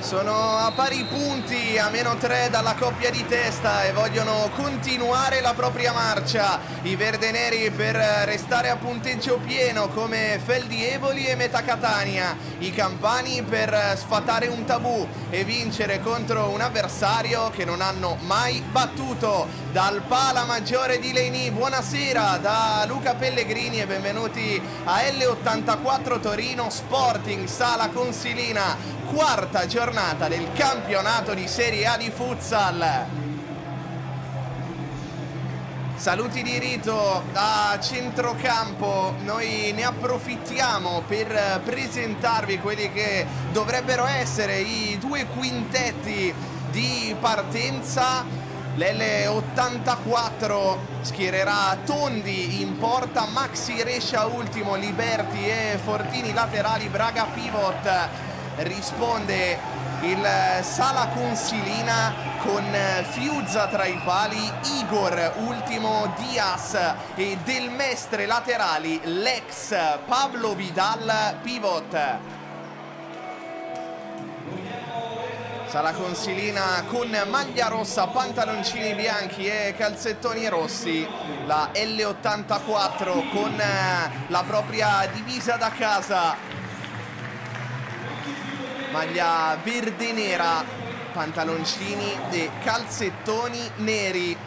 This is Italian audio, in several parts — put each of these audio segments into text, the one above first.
Sono a pari punti, a -3 dalla coppia di testa e vogliono continuare la propria marcia. I verdeneri per restare a punteggio pieno come Feldi Eboli e Meta Catania. I campani per sfatare un tabù e vincere contro un avversario che non hanno mai battuto. Dal Pala Maggiore di Leni, buonasera da Luca Pellegrini e benvenuti a L84 Torino Sporting Sala Consilina, quarta giornata del campionato di Serie A di futsal. Saluti di rito da centrocampo, noi ne approfittiamo per presentarvi quelli che dovrebbero essere i due quintetti di partenza. L'L84 schiererà Tondi in porta, Maxi Rescia ultimo, Liberti e Fortini laterali, Braga pivot. Risponde il Sala Consilina con Fiuzza tra i pali, Igor ultimo, Diaz e Del Mestre laterali, l'ex Pablo Vidal pivot. Sala Consilina con maglia rossa, pantaloncini bianchi e calzettoni rossi. La L84 con la propria divisa da casa, maglia verde nera, pantaloncini e calzettoni neri.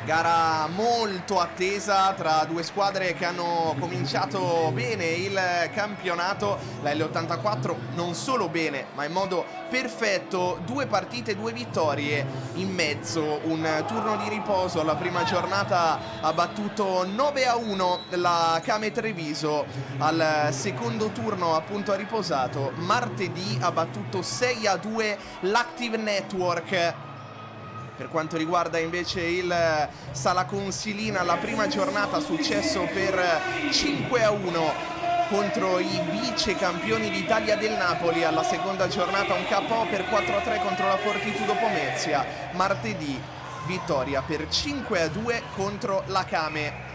Gara molto attesa tra due squadre che hanno cominciato bene il campionato. La L84 non solo bene, ma in modo perfetto. 2 partite, 2 vittorie in mezzo, un turno di riposo. La prima giornata ha battuto 9-1 la Came Treviso, al secondo turno appunto ha riposato. Martedì ha battuto 6-2 l'Active Network. Per quanto riguarda invece il Sala Consilina, la prima giornata successo per 5-1 contro i vice campioni d'Italia del Napoli. Alla seconda giornata un KO per 4-3 contro la Fortitudo Pomezia. Martedì vittoria per 5-2 contro la Came.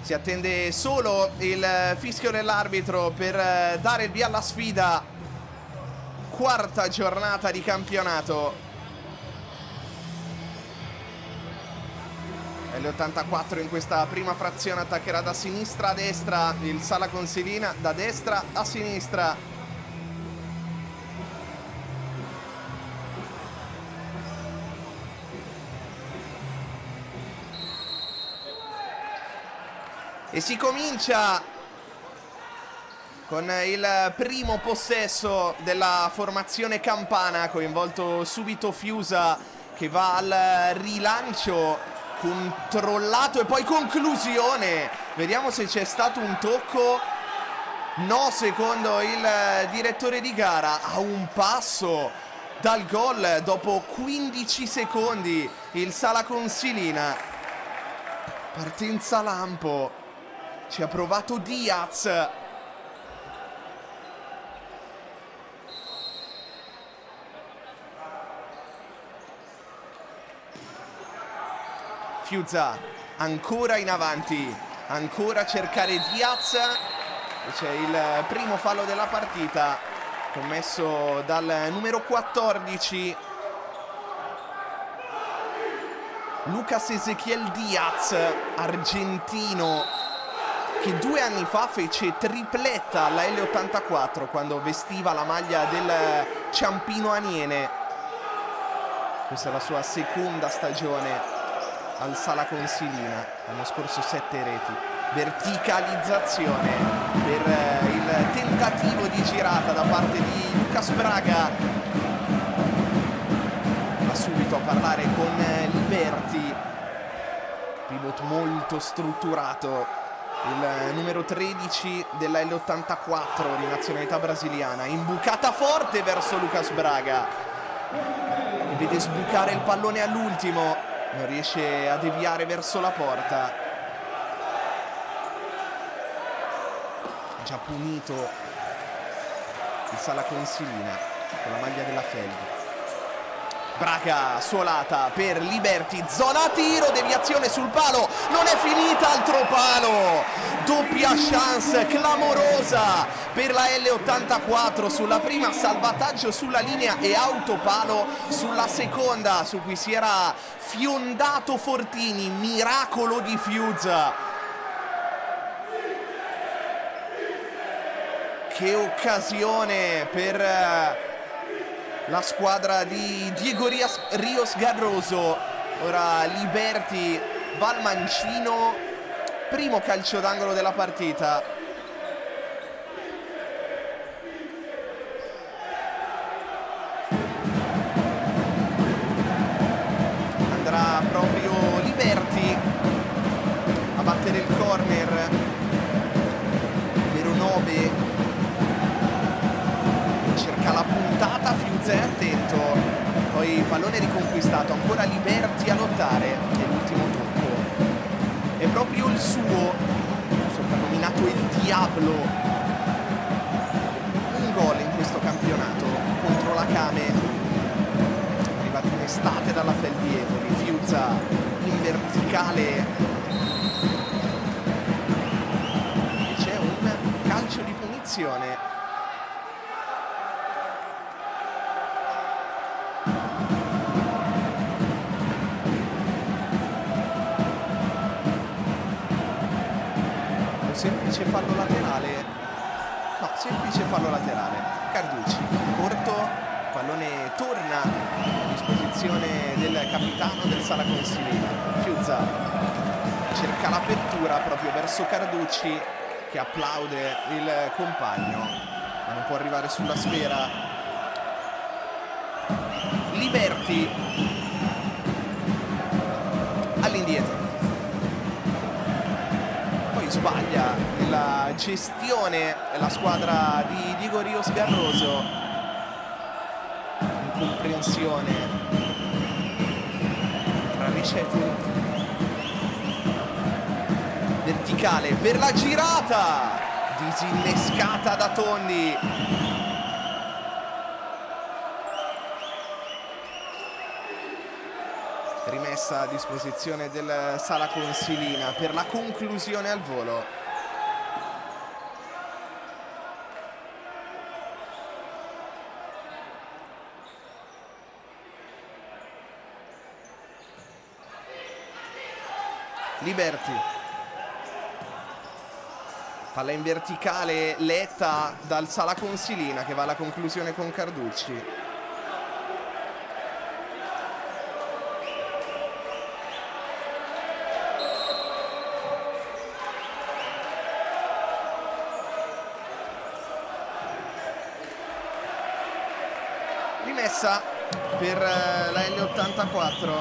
Si attende solo il fischio dell'arbitro per dare il via alla sfida. Quarta giornata di campionato. L84 in questa prima frazione attaccherà da sinistra a destra, il Sala Consilina da destra a sinistra. E si comincia con il primo possesso della formazione campana, coinvolto subito Fiusa che va al rilancio, controllato e poi conclusione. Vediamo se c'è stato un tocco. No, secondo il direttore di gara, a un passo dal gol dopo 15 secondi il Sala Consilina. Partenza lampo. Ci ha provato Diaz. Fiuzza ancora in avanti, ancora a cercare Diaz. E c'è il primo fallo della partita commesso dal numero 14 Lucas Ezequiel Diaz, argentino, che 2 anni fa fece tripletta alla L84 quando vestiva la maglia del Ciampino Aniene. Questa è la sua seconda stagione al Sala Consilina, l'anno scorso 7 reti. Verticalizzazione per il tentativo di girata da parte di Lucas Braga. Va subito a parlare con Liberti, pivot molto strutturato. Il numero 13 della L84 di nazionalità brasiliana, imbucata forte verso Lucas Braga e vede sbucare il pallone all'ultimo, non riesce a deviare verso la porta. Già punito il Sala Consilina con la maglia della Feldi. Braga suolata per Liberty, zona tiro, deviazione sul palo, non è finita, altro palo, doppia chance clamorosa per la L84 sulla prima, salvataggio sulla linea e autopalo sulla seconda, su cui si era fiondato Fortini, miracolo di Fiuza. Che occasione per la squadra di Diego Rios Garroso. Ora Liberty va al mancino, primo calcio d'angolo della partita. Andrà proprio Liberty a battere il corner. Numero 9 cerca la puntata, Fiuza è attento, poi il pallone riconquistato, ancora Liberty a lottare e l'ultimo tocco è proprio il suo, soprannominato il Diablo. Un gol in questo campionato contro la Came, arrivato in estate dalla Feldievoli. Fiuza in verticale e c'è un calcio di punizione. Semplice fallo laterale, no, semplice fallo laterale. Carducci, corto, pallone torna a disposizione del capitano del Sala Consilina. Fiuza cerca l'apertura proprio verso Carducci, che applaude il compagno, ma non può arrivare sulla sfera. Liberty all'indietro, sbaglia nella gestione la squadra di Diego Rios Garroso, incomprensione tra Ricefo, verticale per la girata, disinnescata da Tondi. Rimessa a disposizione del Sala Consilina per la conclusione al volo. Liberty, palla in verticale letta dal Sala Consilina, che va alla conclusione con Carducci. Rimessa per la L84.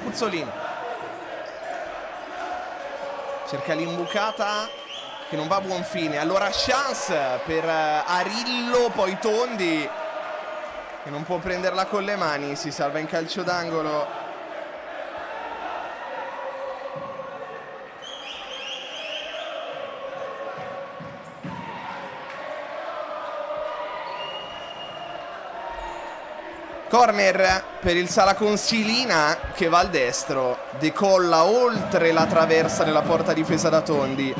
Cuzzolino cerca l'imbucata che non va a buon fine, allora chance per Arillo, poi Tondi che non può prenderla con le mani, si salva in calcio d'angolo. Corner per il Sala Consilina, che va al destro, decolla oltre la traversa della porta difesa da Tondi.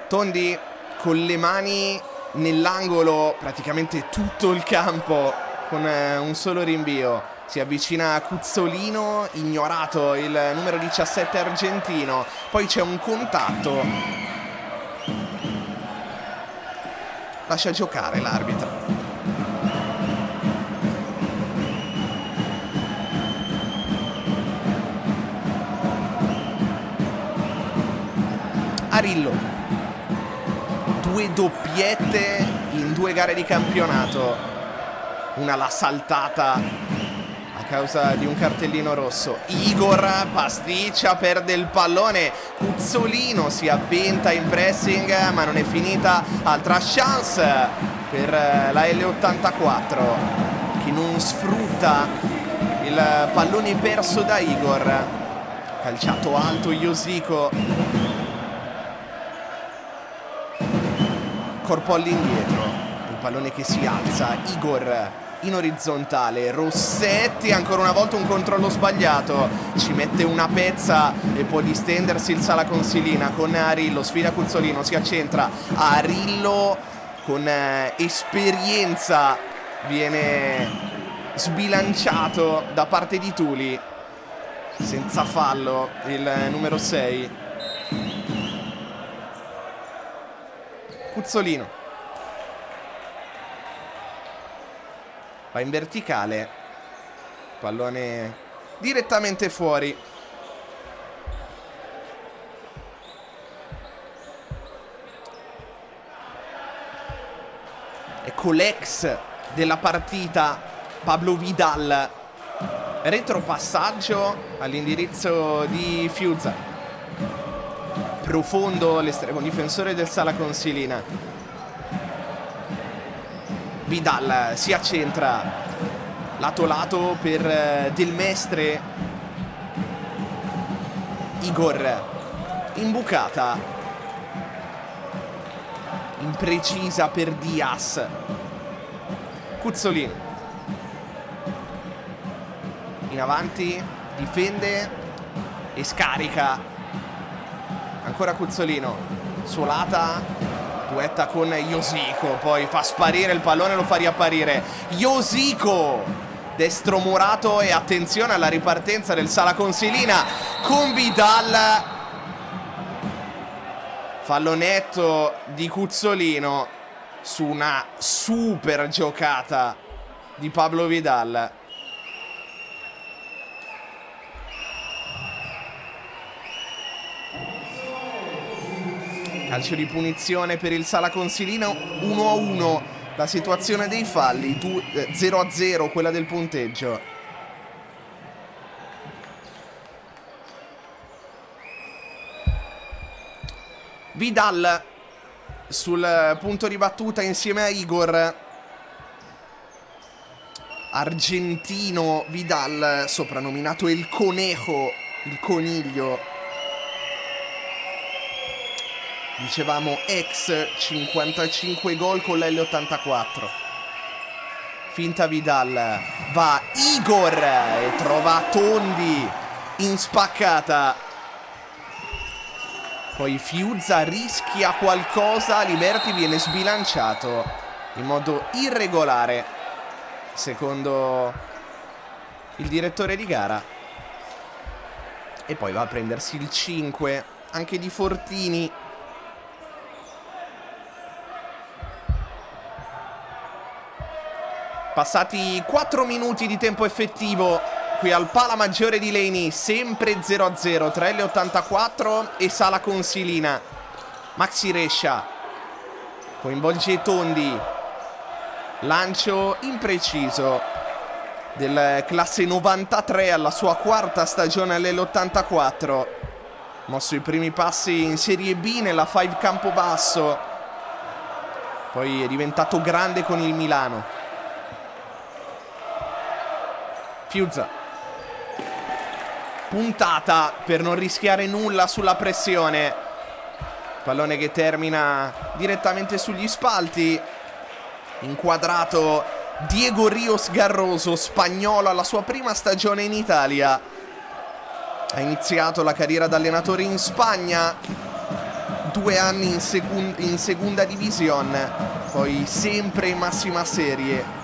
Tondi con le mani nell'angolo, praticamente tutto il campo, con un solo rinvio. Si avvicina a Cuzzolino, ignorato il numero 17 argentino. Poi c'è un contatto. Lascia giocare l'arbitro. Arillo, 2 doppiette in 2 gare di campionato. Una l'ha saltata a causa di un cartellino rosso. Igor pasticcia, perde il pallone. Cuzzolino si avventa in pressing, ma non è finita. Altra chance per la L84, che non sfrutta il pallone perso da Igor. Calciato alto Josico. Corpo all'indietro. Il pallone che si alza. Igor in orizzontale. Rossetti, ancora una volta un controllo sbagliato. Ci mette una pezza e può distendersi il Sala Consilina con Arillo. Sfida Cuzzolino, si accentra. Arillo con esperienza viene sbilanciato da parte di Tuli. Senza fallo il numero 6. Cuzzolino va in verticale, pallone direttamente fuori. Ecco l'ex della partita, Pablo Vidal. Retropassaggio all'indirizzo di Fiuza. Profondo l'estremo difensore del Sala Consilina. Vidal si accentra. Lato lato per Del Mestre. Igor imbucata. Imprecisa per Diaz. Cuzzolino in avanti, difende e scarica. Ancora Cuzzolino, suolata, duetta con Josico, poi fa sparire il pallone e lo fa riapparire. Josico, destro murato, e attenzione alla ripartenza del Sala Consilina con Vidal. Fallo netto di Cuzzolino su una super giocata di Pablo Vidal. Calcio di punizione per il Sala Consilino, 1-1 la situazione dei falli, 0-0 quella del punteggio. Vidal sul punto di battuta insieme a Igor. Argentino Vidal, soprannominato il Conejo, il coniglio. Dicevamo ex 55 gol con l'L84. Finta Vidal, va Igor e trova Tondi in spaccata. Poi Fiuza rischia qualcosa, Liberty viene sbilanciato in modo irregolare, secondo il direttore di gara. E poi va a prendersi il 5 anche di Fortini. Passati 4 minuti di tempo effettivo qui al Pala Maggiore di Leni, sempre 0-0 tra L84 e Sala Consilina. Maxi Rescia coinvolge Tondi, lancio impreciso del classe 93 alla sua quarta stagione all'L84. Mosso i primi passi in Serie B nella 5 Campobasso, poi è diventato grande con il Milano. Fiuza, puntata per non rischiare nulla sulla pressione. Pallone che termina direttamente sugli spalti. Inquadrato Diego Rios Garroso, spagnolo alla sua prima stagione in Italia. Ha iniziato la carriera da allenatore in Spagna, 2 anni in seconda divisione, poi sempre in massima serie.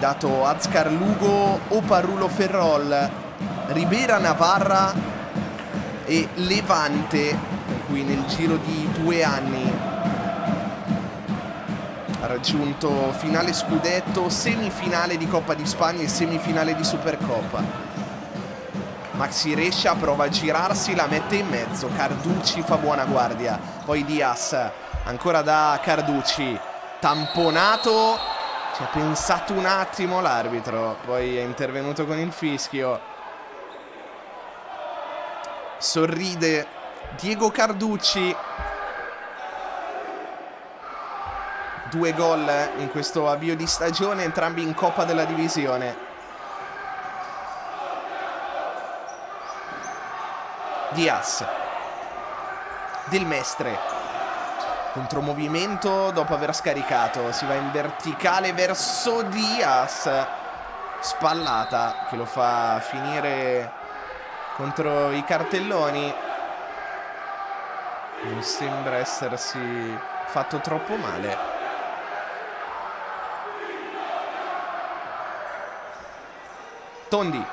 Dato Azcar Lugo, Oparulo Ferrol, Ribera Navarra e Levante, qui nel giro di 2 anni ha raggiunto finale scudetto, semifinale di Coppa di Spagna e semifinale di Supercoppa. Maxi Rescia prova a girarsi, la mette in mezzo, Carducci fa buona guardia, poi Diaz ancora da Carducci, tamponato. Ci ha pensato un attimo l'arbitro, poi è intervenuto con il fischio. Sorride Diego Carducci. 2 gol in questo avvio di stagione, entrambi in Coppa della Divisione. Diaz, Del Mestre, contromovimento dopo aver scaricato, si va in verticale verso Diaz, spallata che lo fa finire contro i cartelloni. Non sembra essersi fatto troppo male. Tondi,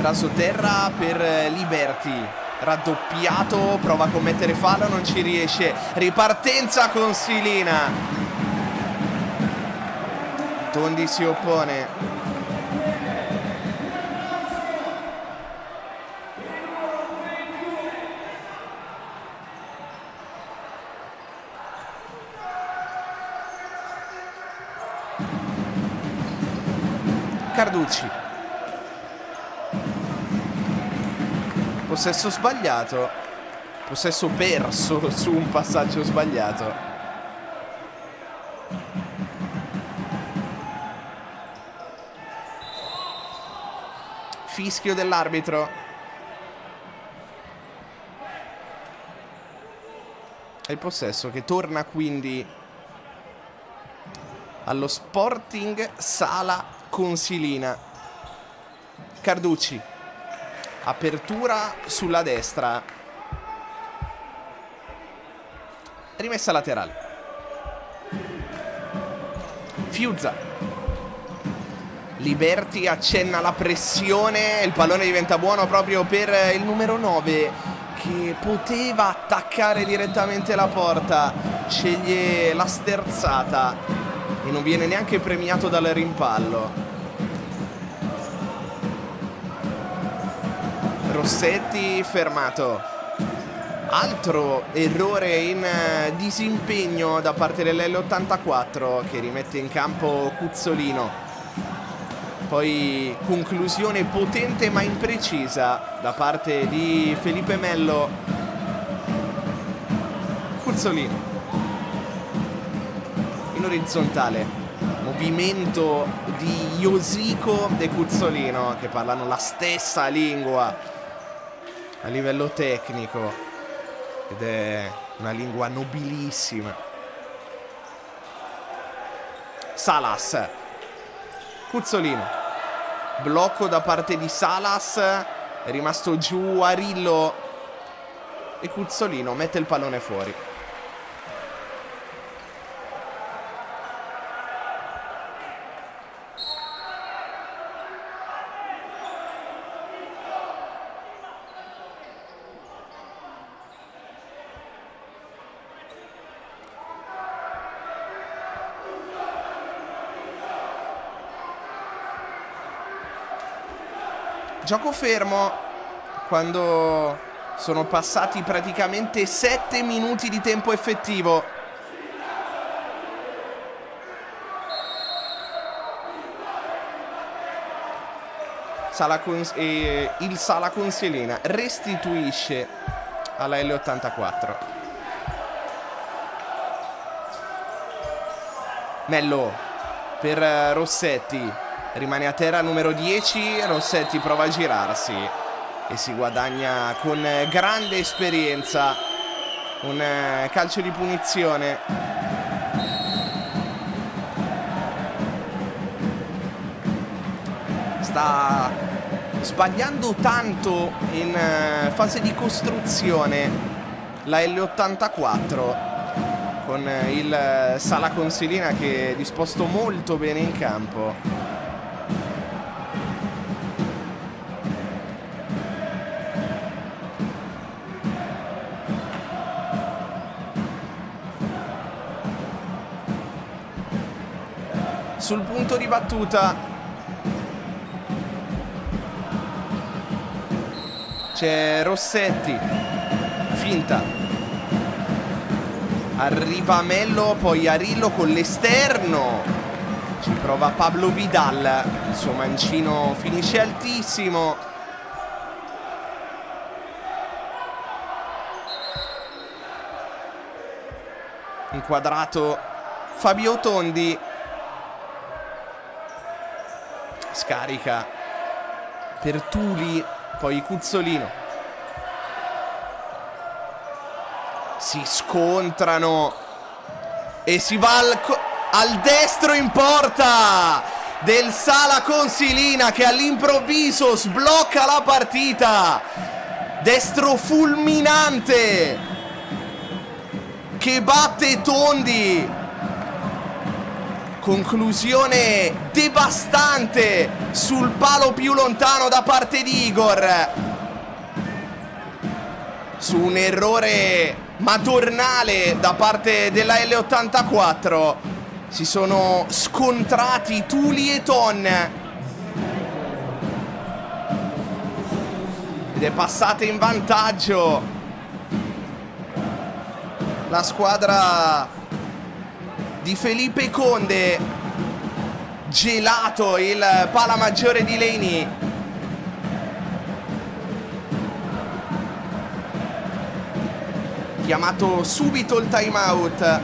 raso terra per Liberty, raddoppiato, prova a commettere fallo, non ci riesce. Ripartenza con Silina. Tondi si oppone. Carducci, possesso sbagliato, possesso perso su un passaggio sbagliato. Fischio dell'arbitro. E il possesso che torna quindi allo Sporting Sala Consilina. Carducci, apertura sulla destra, rimessa laterale. Fiuzza, Liberty accenna la pressione, il pallone diventa buono proprio per il numero 9 che poteva attaccare direttamente la porta, sceglie la sterzata e non viene neanche premiato dal rimpallo. Rossetti fermato. Altro errore in disimpegno da parte dell'L84 che rimette in campo Cuzzolino. Poi conclusione potente ma imprecisa da parte di Felipe Mello. Cuzzolino in orizzontale, movimento di Josico e Cuzzolino che parlano la stessa lingua a livello tecnico ed è una lingua nobilissima. Salas, Cuzzolino, blocco da parte di Salas, è rimasto giù Arillo e Cuzzolino mette il pallone fuori. Gioco fermo quando sono passati praticamente 7 minuti di tempo effettivo. Il Sala Consilina restituisce alla L84. Mello per Rossetti. Rimane a terra numero 10, Rossetti prova a girarsi e si guadagna con grande esperienza un calcio di punizione. Sta sbagliando tanto in fase di costruzione la L84 con il Sala Consilina che è disposto molto bene in campo. Sul punto di battuta c'è Rossetti, finta, arriva Mello, poi Arillo con l'esterno, ci prova Pablo Vidal, il suo mancino finisce altissimo. Inquadrato Fabio Tondi. Scarica per Tuli, poi Cuzzolino. Si scontrano e si va al destro in porta del Sala Consilina, che all'improvviso sblocca la partita. Destro fulminante che batte Tondi. Conclusione devastante sul palo più lontano da parte di Igor, su un errore madornale da parte della L84. Si sono scontrati Tuli e Ton ed è passata in vantaggio la squadra di Felipe Conde. Gelato il pala maggiore di Leni. Chiamato subito il time out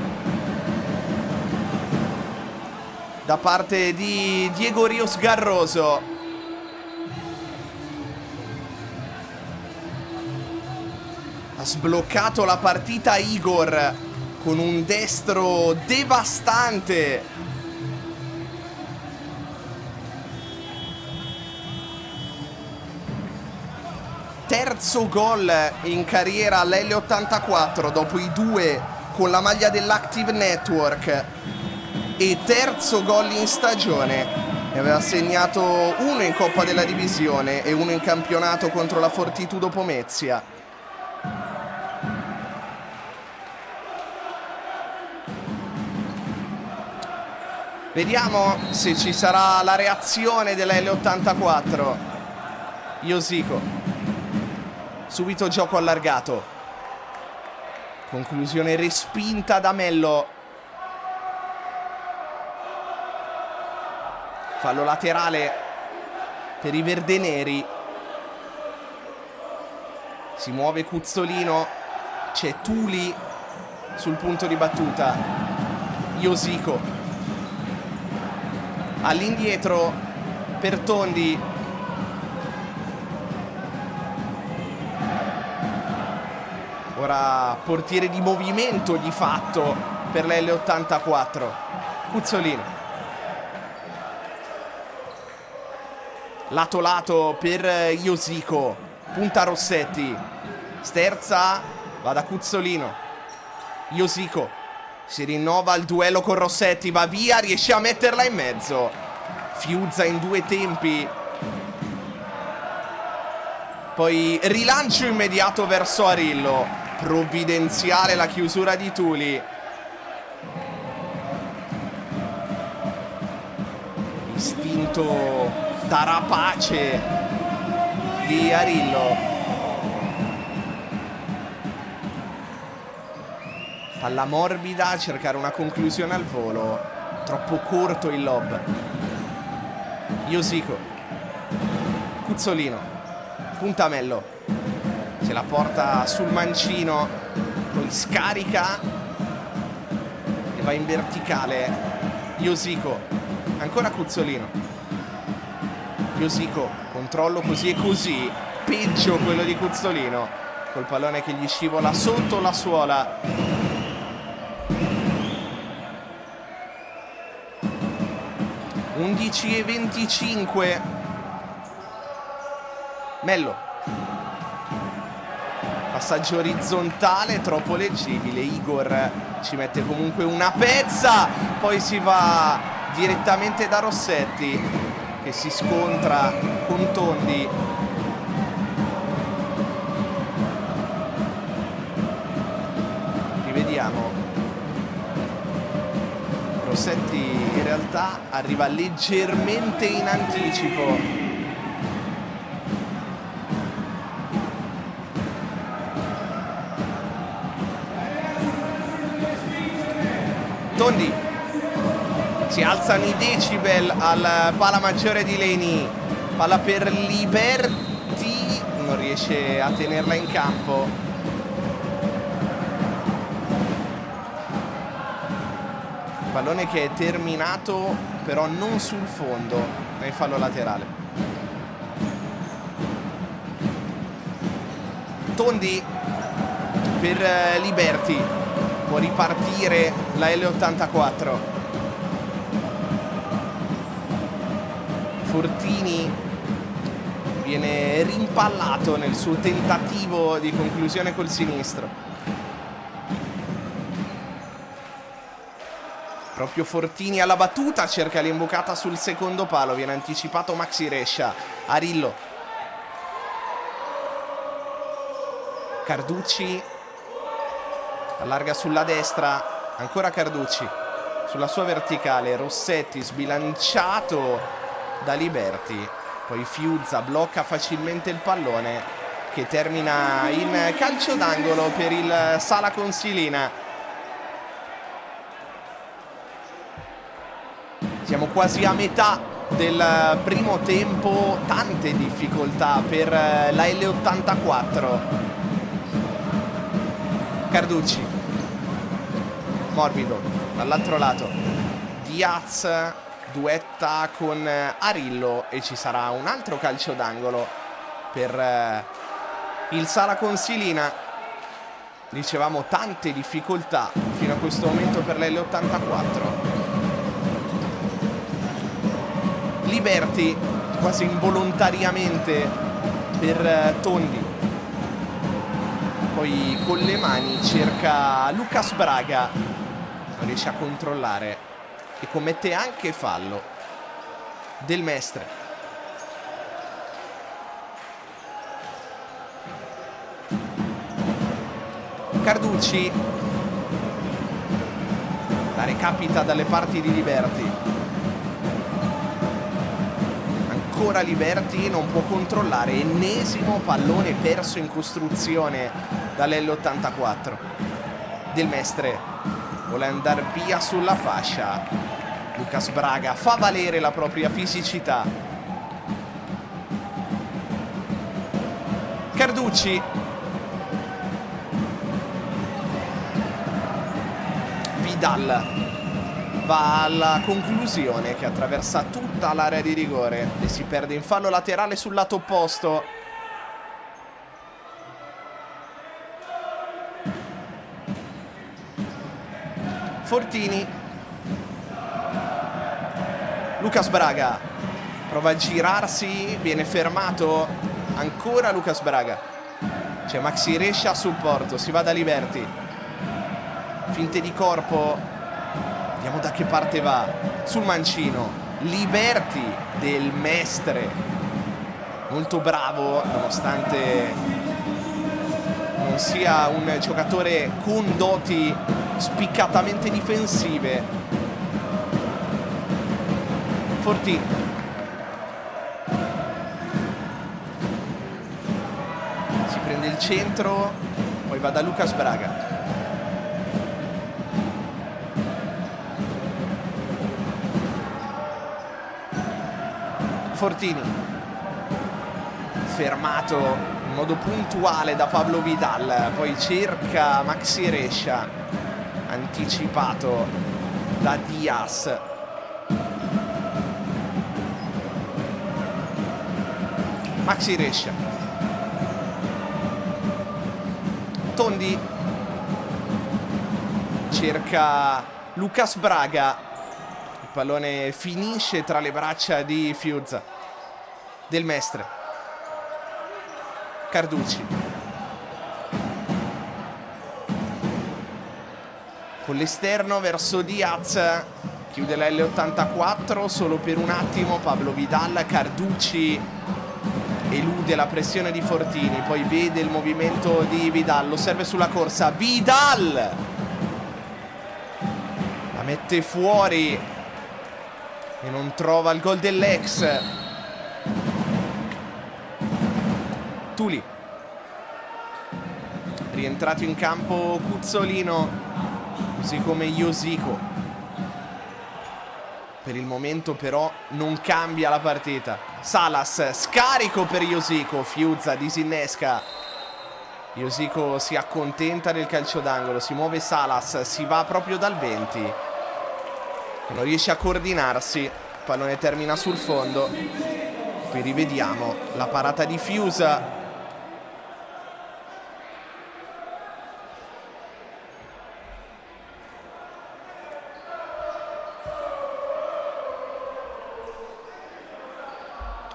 da parte di Diego Rios Garroso. Ha sbloccato la partita Igor con un destro devastante. Terzo gol in carriera all'L84 dopo i 2 con la maglia dell'Active Network, e terzo gol in stagione. Ne aveva segnato uno in Coppa della Divisione e uno in campionato contro la Fortitudo Pomezia. Vediamo se ci sarà la reazione della L84. Iosico. Subito gioco allargato. Conclusione respinta da Mello. Fallo laterale per i verdeneri. Si muove Cuzzolino. C'è Tuli sul punto di battuta. Iosico. All'indietro per Tondi. Ora portiere di movimento di fatto per la L84. Cuzzolino. Lato lato per Iosico. Punta Rossetti. Sterza. Va da Cuzzolino. Iosico. Si rinnova il duello con Rossetti, va via, riesce a metterla in mezzo. Fiuzza in 2 tempi. Poi rilancio immediato verso Arillo. Provvidenziale la chiusura di Tuli. Istinto da rapace di Arillo. Palla morbida, a cercare una conclusione al volo. Troppo corto il lob. Iosico. Cuzzolino. Puntamello. Se la porta sul mancino. Poi scarica e va in verticale. Iosico. Ancora Cuzzolino. Iosico. Controllo così e così. Peggio quello di Cuzzolino. Col pallone che gli scivola sotto la suola. 11:25. Mello. Passaggio orizzontale, troppo leggibile. Igor ci mette comunque una pezza. Poi si va direttamente da Rossetti, che si scontra con Tondi. Rivediamo. Rossetti in realtà arriva leggermente in anticipo. Tondi. Si alzano i decibel al pala maggiore di Leni. Palla per Liberti. Non riesce a tenerla in campo. Pallone che è terminato però non sul fondo nel fallo laterale. Tondi per Liberty, può ripartire la L84. Fortini viene rimpallato nel suo tentativo di conclusione col sinistro. Proprio Fortini alla battuta, cerca l'imbucata sul secondo palo, viene anticipato Maxi Rescia. Arillo, Carducci allarga sulla destra, ancora Carducci sulla sua verticale, Rossetti sbilanciato da Liberty, poi Fiuzza blocca facilmente il pallone che termina in calcio d'angolo per il Sala Consilina. Siamo quasi a metà del primo tempo, tante difficoltà per la L84. Carducci, morbido dall'altro lato, Diaz duetta con Arillo e ci sarà un altro calcio d'angolo per il Sala Consilina. Dicevamo tante difficoltà fino a questo momento per la L84. Liberty quasi involontariamente per Tondi, poi con le mani cerca Lucas Braga, non riesce a controllare e commette anche fallo. Del Mestre, Carducci, la recapita dalle parti di Liberty. Ancora Liberty non può controllare, ennesimo pallone perso in costruzione dall'L84. Del Mestre vuole andare via sulla fascia, Lucas Braga fa valere la propria fisicità. Carducci, Vidal va alla conclusione che attraversa tutta l'area di rigore e si perde in fallo laterale sul lato opposto. Fortini, Lucas Braga prova a girarsi, viene fermato ancora Lucas Braga, c'è Maxi Rescia a supporto, si va da Liberty, finte di corpo. Vediamo da che parte va. Sul mancino Liberty, Del Mestre molto bravo nonostante non sia un giocatore con doti spiccatamente difensive. Fortini, si prende il centro, poi va da Lucas Braga. Fortini, fermato in modo puntuale da Pablo Vidal, poi cerca Maxi Rescia, anticipato da Diaz. Maxi Rescia, Tondi cerca Lucas Braga, il pallone finisce tra le braccia di Fiuzza. Del Mestre, Carducci, con l'esterno verso Diaz, chiude la L84 solo per un attimo. Pablo Vidal, Carducci elude la pressione di Fortini, poi vede il movimento di Vidal, lo serve sulla corsa, Vidal la mette fuori e non trova il gol dell'ex. Tuli, rientrato in campo Cuzzolino, così come Josico. Per il momento però non cambia la partita. Salas, scarico per Josico, Fiuzza disinnesca. Josico si accontenta del calcio d'angolo, si muove Salas, si va proprio dal 20. non riesce a coordinarsi. Il pallone termina sul fondo. Qui rivediamo la parata di Fiusa.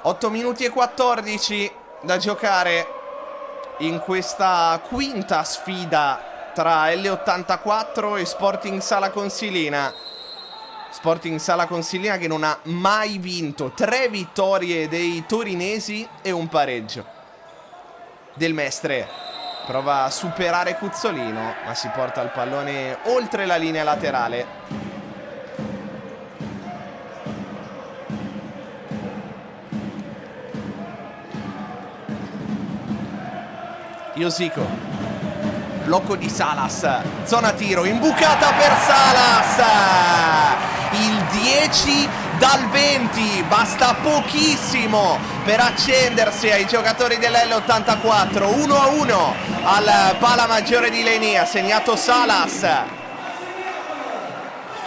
Otto minuti e 14 da giocare in questa quinta sfida tra L84 e Sporting Sala Consilina. Sporting Sala Consilina che non ha mai vinto. 3 vittorie dei torinesi e un pareggio. Del Mestre prova a superare Cuzzolino, ma si porta il pallone oltre la linea laterale. Iosico, blocco di Salas, zona tiro, imbucata per Salas, il 10 dal 20, basta pochissimo per accendersi ai giocatori dell'L84. 1-1 al pala maggiore di Leni, ha segnato Salas.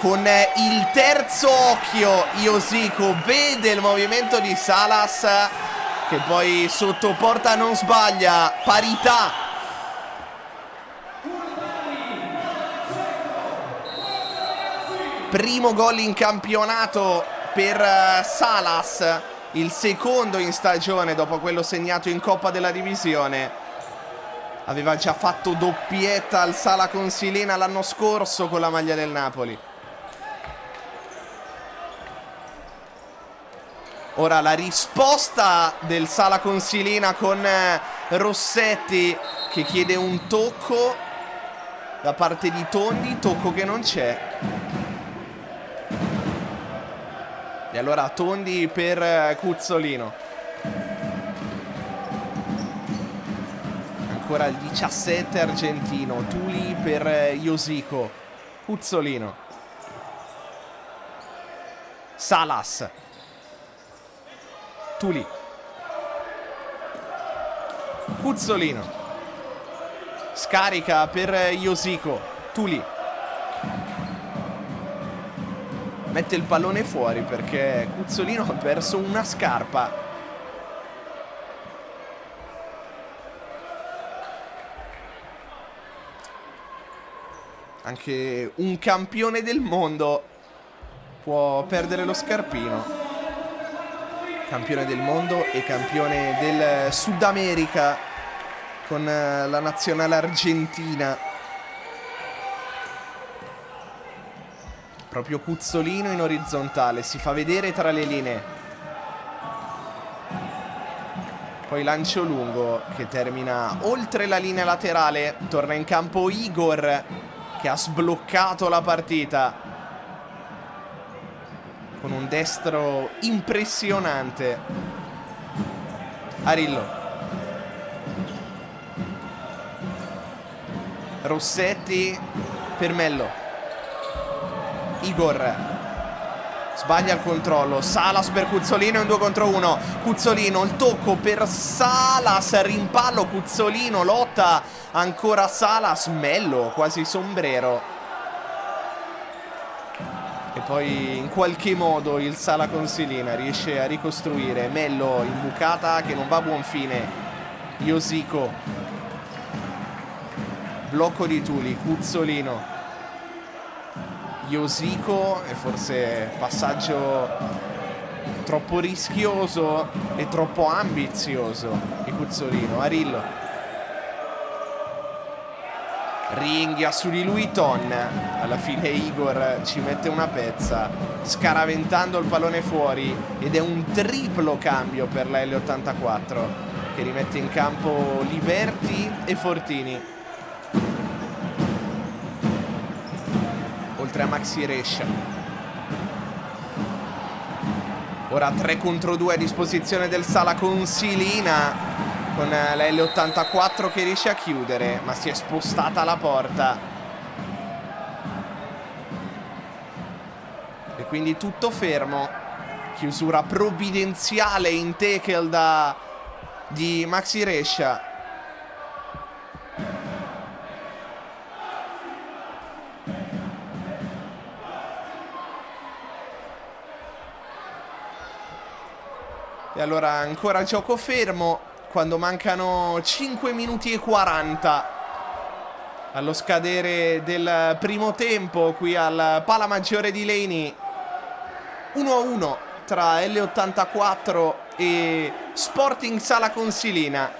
Con il terzo occhio Iosico vede il movimento di Salas, che poi sotto porta non sbaglia. Parità. Primo gol in campionato per Salas, il secondo in stagione dopo quello segnato in Coppa della Divisione. Aveva già fatto doppietta al Sala Consilina l'anno scorso con la maglia del Napoli. Ora la risposta del Sala Consilina con Rossetti che chiede un tocco da parte di Tondi, tocco che non c'è. E allora Tondi per Cuzzolino. Ancora il 17 argentino, Tuli per Iosico. Cuzzolino. Salas. Tuli. Cuzzolino. Scarica per Iosico. Tuli. Mette il pallone fuori perché Cuzzolino ha perso una scarpa. Anche un campione del mondo può perdere lo scarpino. Campione del mondo e campione del Sud America con la nazionale argentina. Proprio Cuzzolino in orizzontale, si fa vedere tra le linee. Poi lancio lungo che termina oltre la linea laterale. Torna in campo Igor che ha sbloccato la partita con un destro impressionante. Arillo. Rossetti per Mello. Igor sbaglia il controllo. Salas per Cuzzolino, è un 2 contro 1. Cuzzolino, il tocco per Salas, rimpallo Cuzzolino, lotta ancora Salas. Mello quasi sombrero. E poi in qualche modo il Sala Consilina riesce a ricostruire. Mello in bucata che non va a buon fine. Iosico. Blocco di Tuli. Cuzzolino. Iosico. E forse passaggio troppo rischioso e troppo ambizioso di Cuzzolino. Arillo. Ringhia su di lui Ton. Alla fine Igor ci mette una pezza, scaraventando il pallone fuori. Ed è un triplo cambio per la L84 che rimette in campo Liberti e Fortini, oltre a Maxi Rescia. Ora 3 contro 2 a disposizione del Sala Consilina, con la L84 che riesce a chiudere, ma si è spostata la porta. E quindi tutto fermo. Chiusura provvidenziale in tackle di Maxi Rescia. E allora ancora gioco fermo quando mancano 5 minuti e 40 allo scadere del primo tempo qui al Pala Maggiore di Leni. 1-1 tra L84 e Sporting Sala Consilina.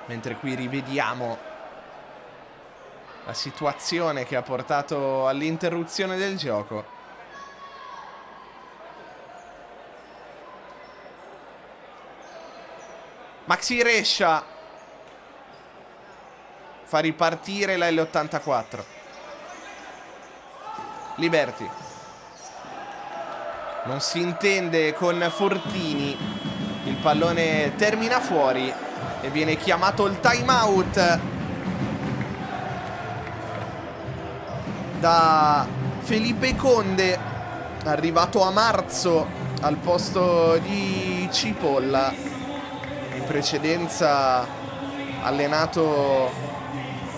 Mentre qui rivediamo la situazione che ha portato all'interruzione del gioco. Maxi Rescia fa ripartire la L84. Liberty non si intende con Fortini, il pallone termina fuori e viene chiamato il time out da Felipe Conde, arrivato a marzo al posto di Cipolla, in precedenza allenato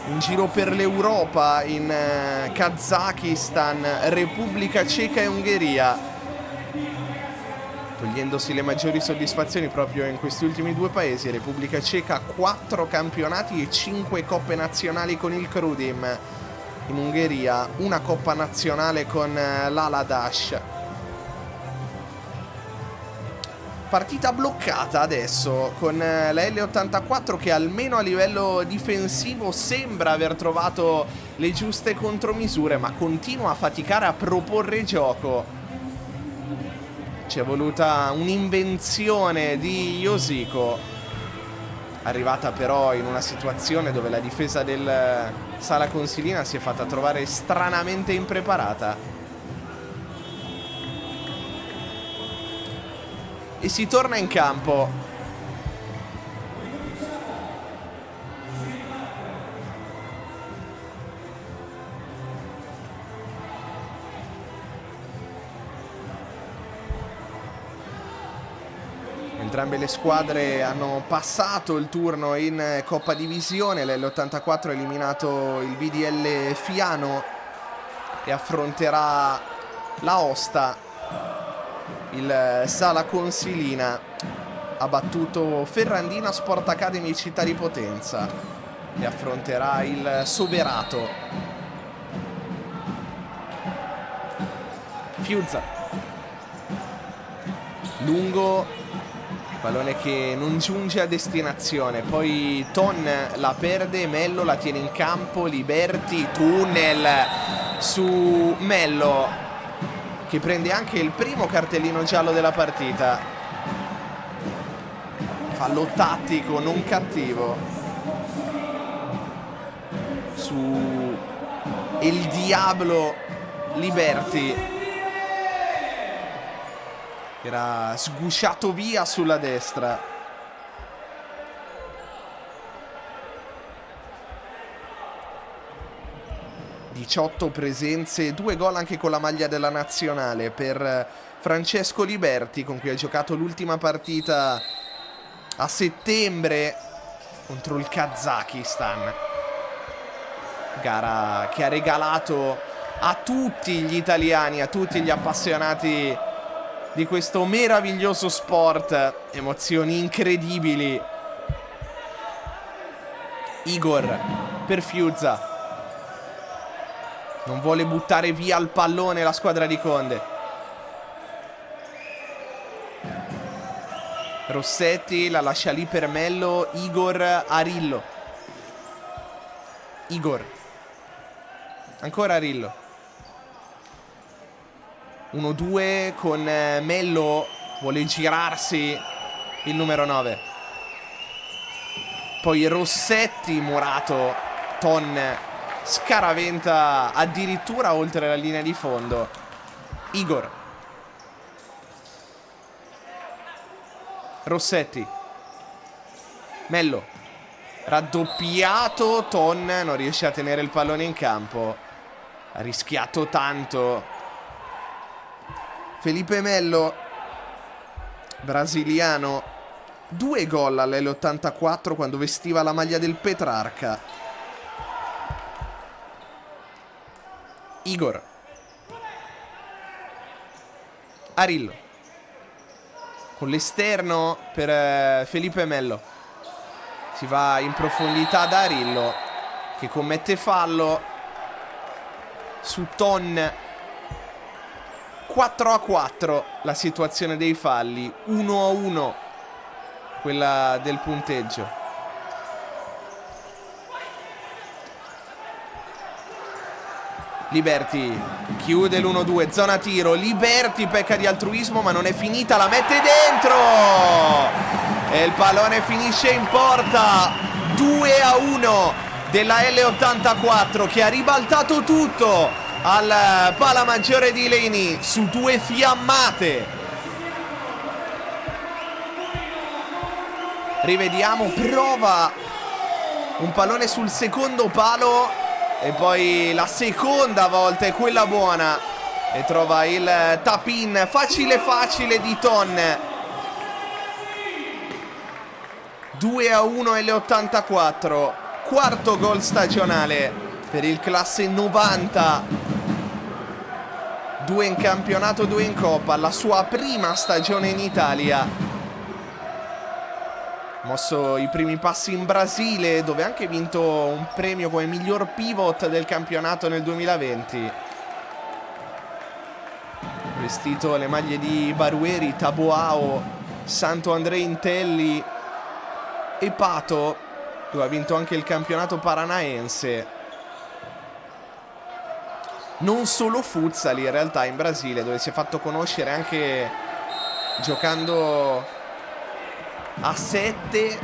in giro per l'Europa in Kazakistan, Repubblica Ceca e Ungheria, togliendosi le maggiori soddisfazioni proprio in questi ultimi due paesi. Repubblica Ceca 4 campionati e 5 coppe nazionali con il Krudim, in Ungheria una coppa nazionale con l'Aladash. Partita bloccata adesso con la L84 che almeno a livello difensivo sembra aver trovato le giuste contromisure, ma continua a faticare a proporre gioco. Ci è voluta un'invenzione di Josico, arrivata però in una situazione dove la difesa del Sala Consilina si è fatta trovare stranamente impreparata. E si torna in campo. Entrambe le squadre hanno passato il turno in Coppa Divisione. L'L84 ha eliminato il BDL Fiano e affronterà l'Aosta. Il Sala Consilina ha battuto Ferrandina Sport Academy Città di Potenza e affronterà il Soverato. Fiuzza lungo, pallone che non giunge a destinazione, poi Ton la perde, Mello la tiene in campo, Liberty, tunnel su Mello che prende anche il primo cartellino giallo della partita. Fallo tattico non cattivo su El Diablo Liberty, che era sgusciato via sulla destra. ...18 presenze, 2 gol anche con la maglia della nazionale per Francesco Liberty, con cui ha giocato l'ultima partita a settembre contro il Kazakistan. Gara che ha regalato a tutti gli italiani, a tutti gli appassionati di questo meraviglioso sport emozioni incredibili. Igor per Fiuzza. Non vuole buttare via il pallone la squadra di Conde. Rossetti la lascia lì per Mello. Igor Arillo. Igor. Ancora Arillo. 1-2 con Mello. Vuole girarsi il numero 9. Poi Rossetti, Murato, Ton scaraventa addirittura oltre la linea di fondo. Igor. Rossetti. Mello. Raddoppiato. Ton non riesce a tenere il pallone in campo. Ha rischiato tanto Felipe Mello, brasiliano. 2 gol all'L84 quando vestiva la maglia del Petrarca. Igor. Arillo con l'esterno per Felipe Melo. Si va in profondità da Arillo, che commette fallo su Ton. 4-4 la situazione dei falli, 1-1 quella del punteggio. Liberty chiude l'1-2, zona tiro. Liberty pecca di altruismo, ma non è finita, la mette dentro e il pallone finisce in porta. 2-1 della L84, che ha ribaltato tutto al pala maggiore di Leni su due fiammate. Rivediamo, prova un pallone sul secondo palo e poi la seconda volta è quella buona e trova il tap-in facile facile di Ton. 2-1 L84, quarto gol stagionale per il classe 90. 2 in campionato, 2 in Coppa, la sua prima stagione in Italia. Mosso i primi passi in Brasile, dove ha anche vinto un premio come miglior pivot del campionato nel 2020. Vestito le maglie di Barueri, Taboao, Santo André Intelli e Pato, dove ha vinto anche il campionato paranaense. Non solo futsal in realtà in Brasile, dove si è fatto conoscere anche giocando a 7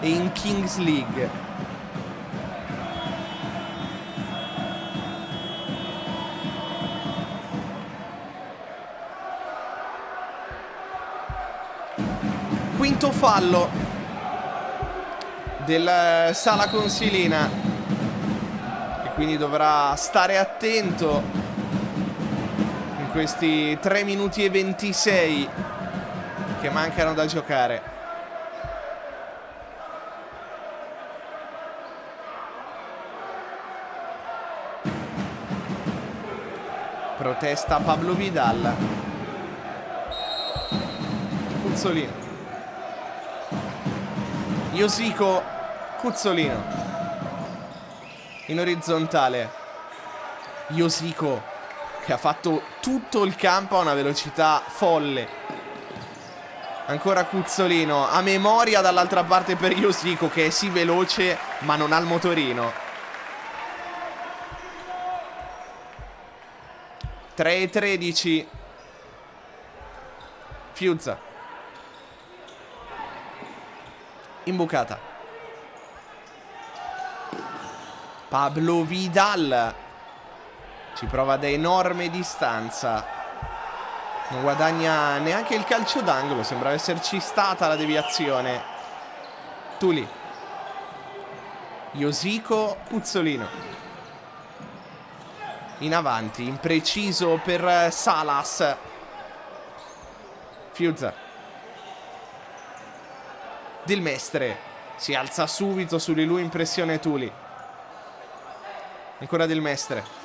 e in Kings League. Quinto fallo del Sala Consilina, che quindi dovrà stare attento in questi 3 minuti e 26 che mancano da giocare. Protesta Pablo Vidal. Cuzzolino. Iosico. Cuzzolino in orizzontale. Iosico, che ha fatto tutto il campo a una velocità folle. Ancora Cuzzolino, a memoria dall'altra parte per Iosico, che è sì veloce ma non ha il motorino. 3-13. Fiuzza. Imbucata. Pablo Vidal ci prova da enorme distanza. Non guadagna neanche il calcio d'angolo, sembra esserci stata la deviazione. Tuli. Iosico, Cuzzolino. In avanti, impreciso per Salas. Fiuzza. Del Mestre si alza subito su di lui in pressione Tuli. Ancora Del Mestre.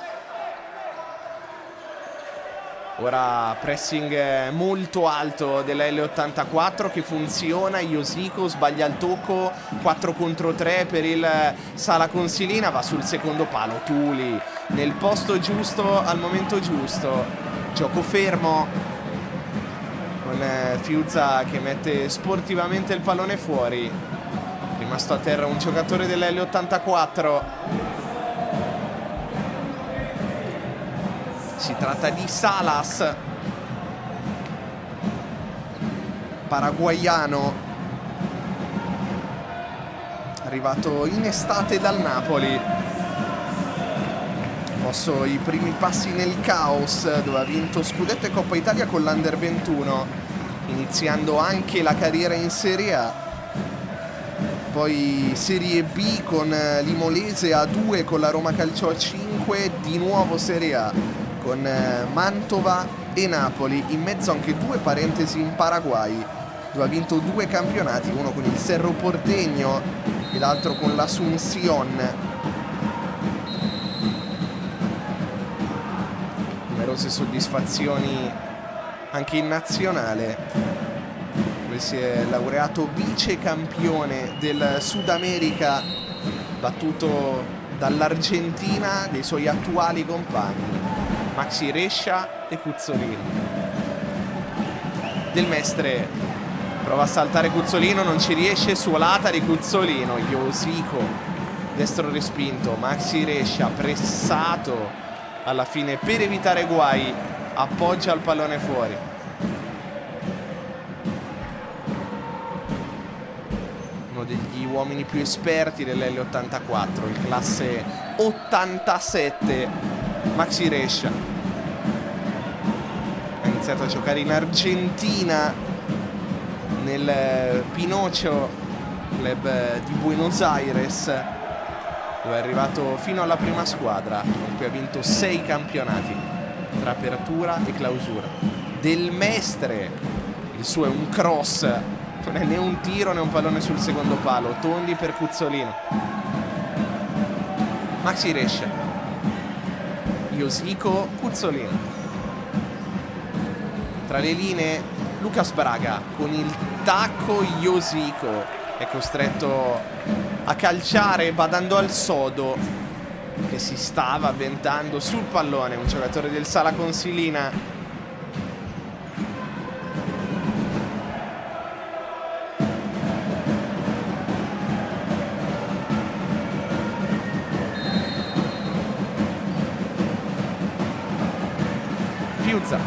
Ora pressing molto alto della L84 che funziona. Iosico sbaglia il tocco, 4 contro 3 per il Sala Consilina. Va sul secondo palo Tuli nel posto giusto al momento giusto. Gioco fermo con Fiuzza che mette sportivamente il pallone fuori. Rimasto a terra un giocatore dell'L84. Si tratta di Salas, paraguaiano, arrivato in estate dal Napoli. Mosso i primi passi nel caos, dove ha vinto Scudetto e Coppa Italia con l'Under 21, iniziando anche la carriera in Serie A. Poi Serie B con l'Imolese, A2 con la Roma Calcio A5, di nuovo Serie A con Mantova e Napoli, in mezzo anche 2 parentesi in Paraguay, dove ha vinto 2 campionati, uno con il Cerro Porteño e l'altro con l'Asunción. Numerose soddisfazioni anche in nazionale, dove si è laureato vice campione del Sud America, battuto dall'Argentina, dei suoi attuali compagni Maxi Rescia e Cuzzolino. Del Mestre prova a saltare Cuzzolino, non ci riesce, suolata di Cuzzolino. Iosico, destro respinto, Maxi Rescia pressato alla fine per evitare guai, appoggia il pallone fuori. Uno degli uomini più esperti dell'L84, il classe 87, Maxi Rescia. Ha iniziato a giocare in Argentina, nel Pinocho Club di Buenos Aires, dove è arrivato fino alla prima squadra, con cui ha vinto 6 campionati tra apertura e clausura. Del Mestre, il suo è un cross, non è né un tiro né un pallone sul secondo palo. Tondi per Cuzzolino. Maxi Rescia, Iosico, Cuzzolino. Tra le linee Lucas Braga con il tacco. Iosico è costretto a calciare badando al sodo, che si stava avventando sul pallone, un giocatore del Sala Consilina. Fiuzza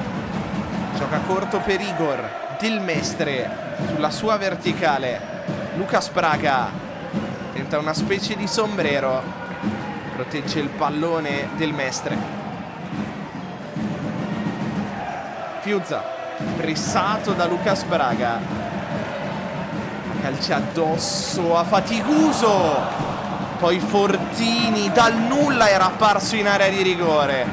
gioca corto per Igor. Del Mestre sulla sua verticale. Lucas Braga tenta una specie di sombrero, protegge il pallone Del Mestre. Fiuzza pressato da Lucas Braga, calcia addosso a Faticuso, poi Fortini dal nulla era apparso in area di rigore,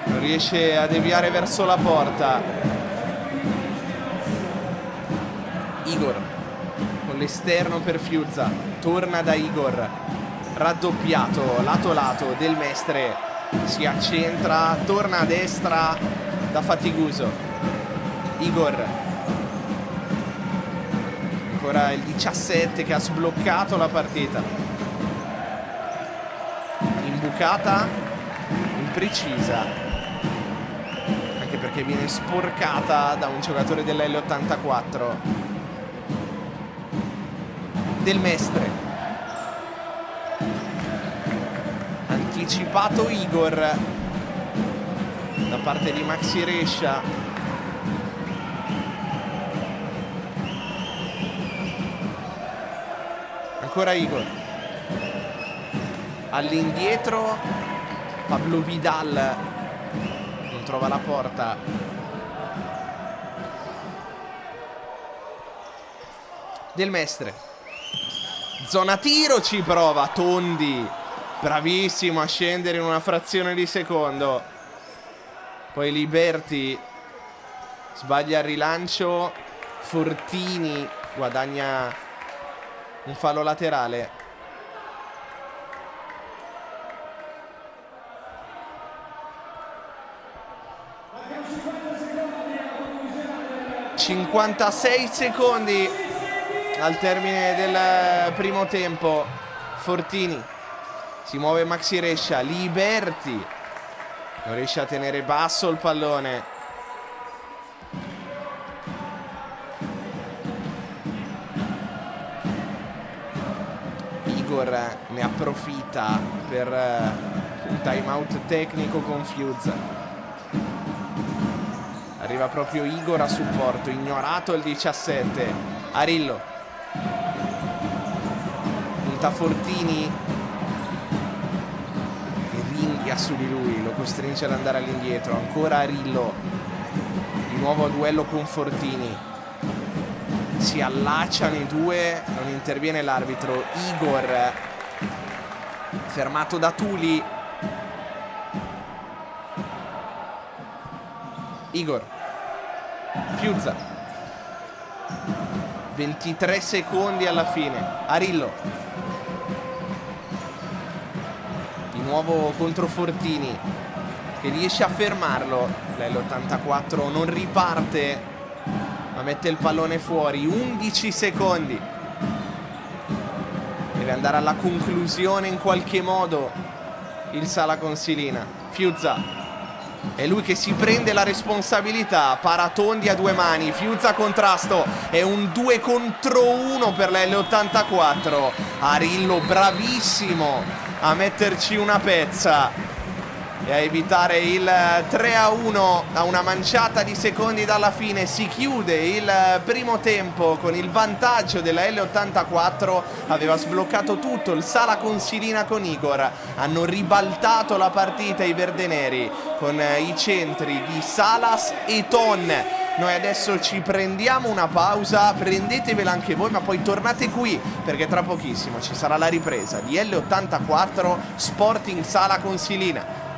non riesce a deviare verso la porta. Igor con l'esterno per Fiuzza, torna da Igor, raddoppiato lato lato. Del Mestre si accentra, torna a destra da Faticuso. Igor, ancora il 17 che ha sbloccato la partita. Imbucata imprecisa, anche perché viene sporcata da un giocatore dell'L84. Del Mestre, anticipato Igor da parte di Maxi Rescia. Ancora Igor, all'indietro Pablo Vidal, non trova la porta. Del Mestre, zona tiro, ci prova Tondi, bravissimo a scendere in una frazione di secondo. Poi Liberti sbaglia il rilancio, Fortini guadagna un fallo laterale. «56 secondi al termine del primo tempo». Fortini, si muove Maxi Rescia, Liberti non riesce a tenere basso il pallone. Igor ne approfitta per un time out tecnico con Fiuzza. Arriva proprio Igor a supporto, ignorato il 17. Arillo punta Fortini e ringhia su di lui, lo costringe ad andare all'indietro. Ancora Arillo, di nuovo a duello con Fortini, si allacciano i due, non interviene l'arbitro. Igor fermato da Tuli. Igor, Fiuzza, 23 secondi alla fine. Arillo, di nuovo contro Fortini, che riesce a fermarlo. L'84 non riparte, ma mette il pallone fuori. 11 secondi. Deve andare alla conclusione in qualche modo il Sala Consilina. Fiuzza è lui che si prende la responsabilità. Paratondi a due mani. Fiuzza contrasto. È un 2 contro 1 per la L84. Arillo bravissimo a metterci una pezza e a evitare il 3-1 a una manciata di secondi dalla fine. Si chiude il primo tempo con il vantaggio della L84. Aveva sbloccato tutto il Sala Consilina con Igor. Hanno ribaltato la partita i verdeneri con i centri di Salas e Ton. Noi adesso ci prendiamo una pausa, prendetevela anche voi, ma poi tornate qui perché tra pochissimo ci sarà la ripresa di L84 Sporting Sala Consilina.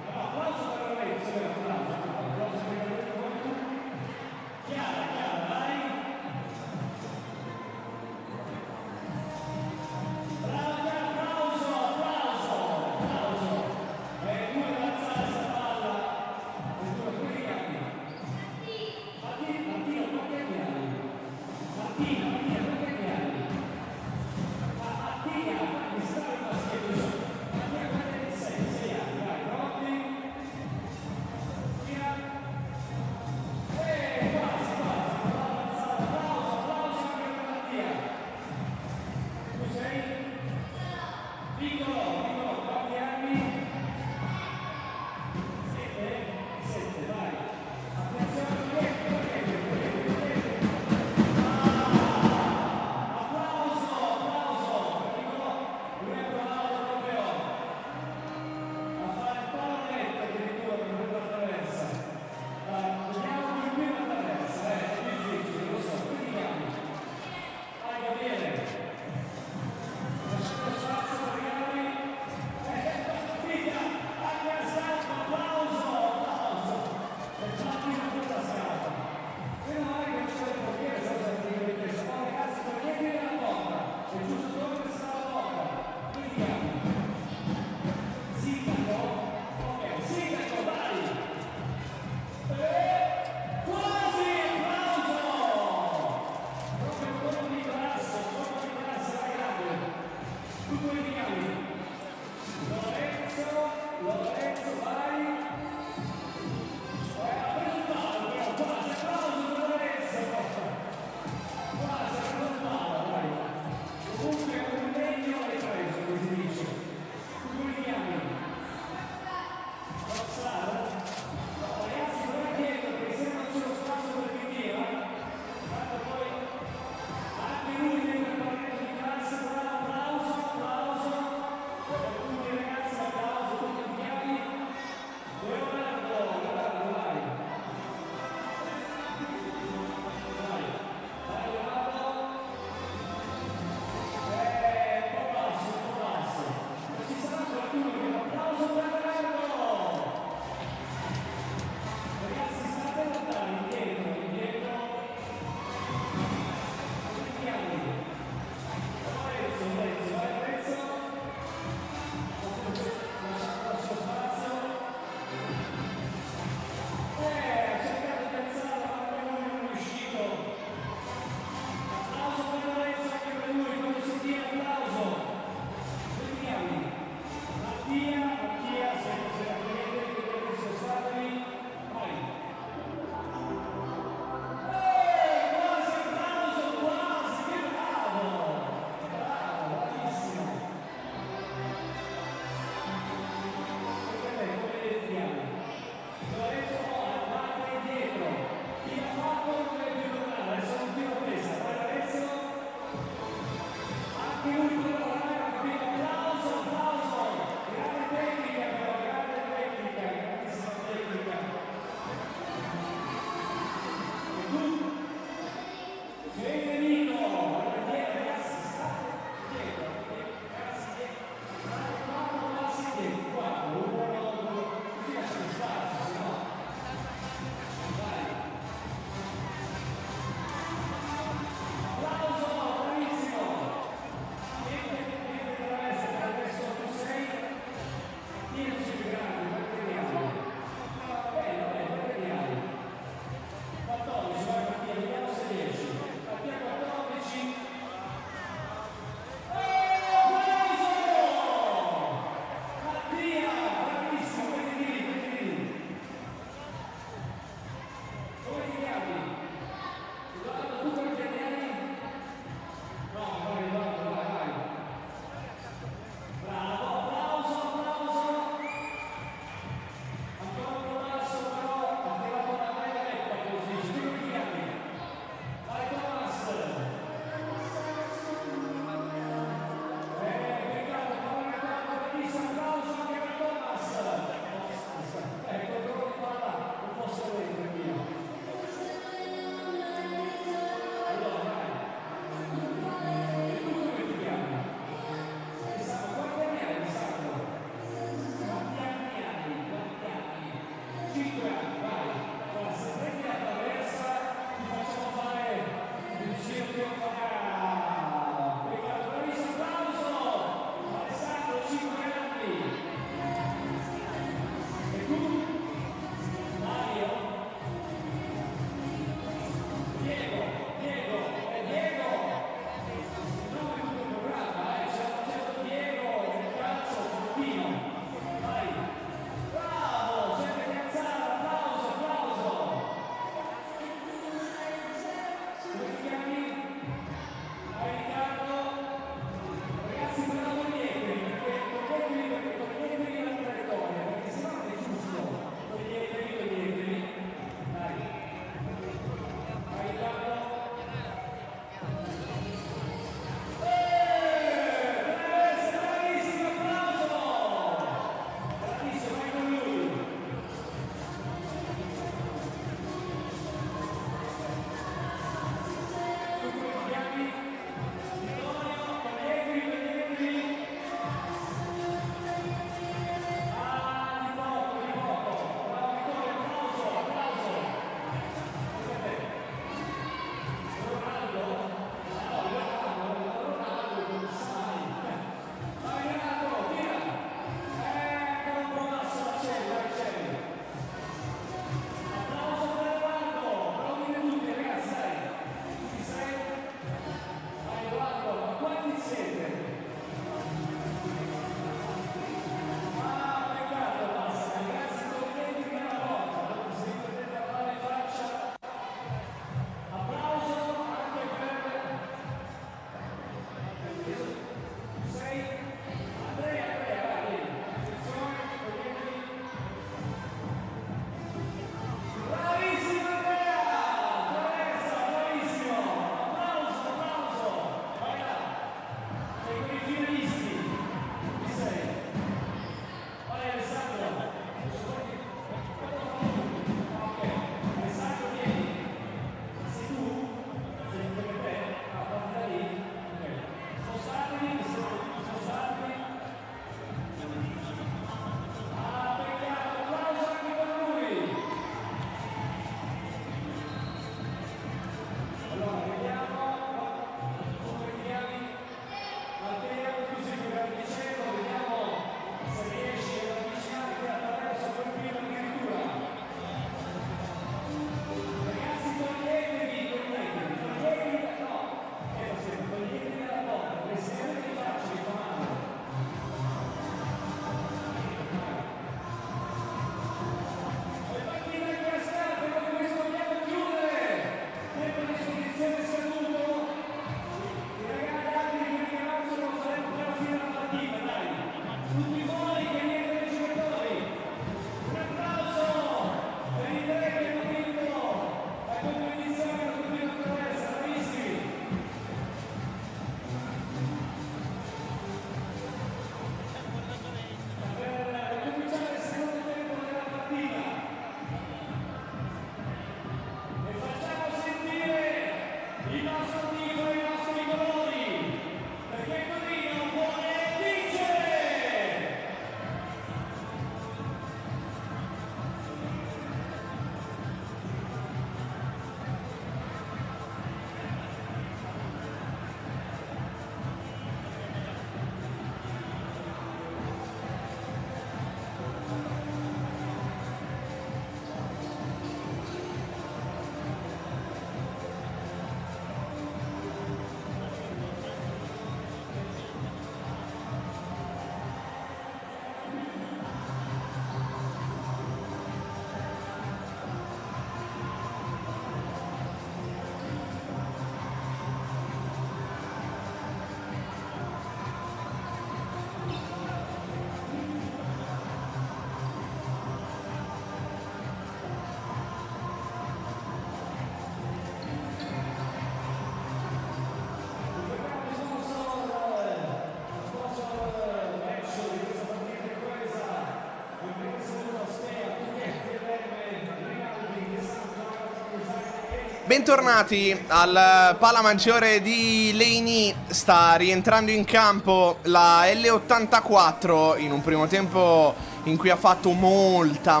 Bentornati al Pala Maggiore di Leini. Sta rientrando in campo la L84 in un primo tempo in cui ha fatto molta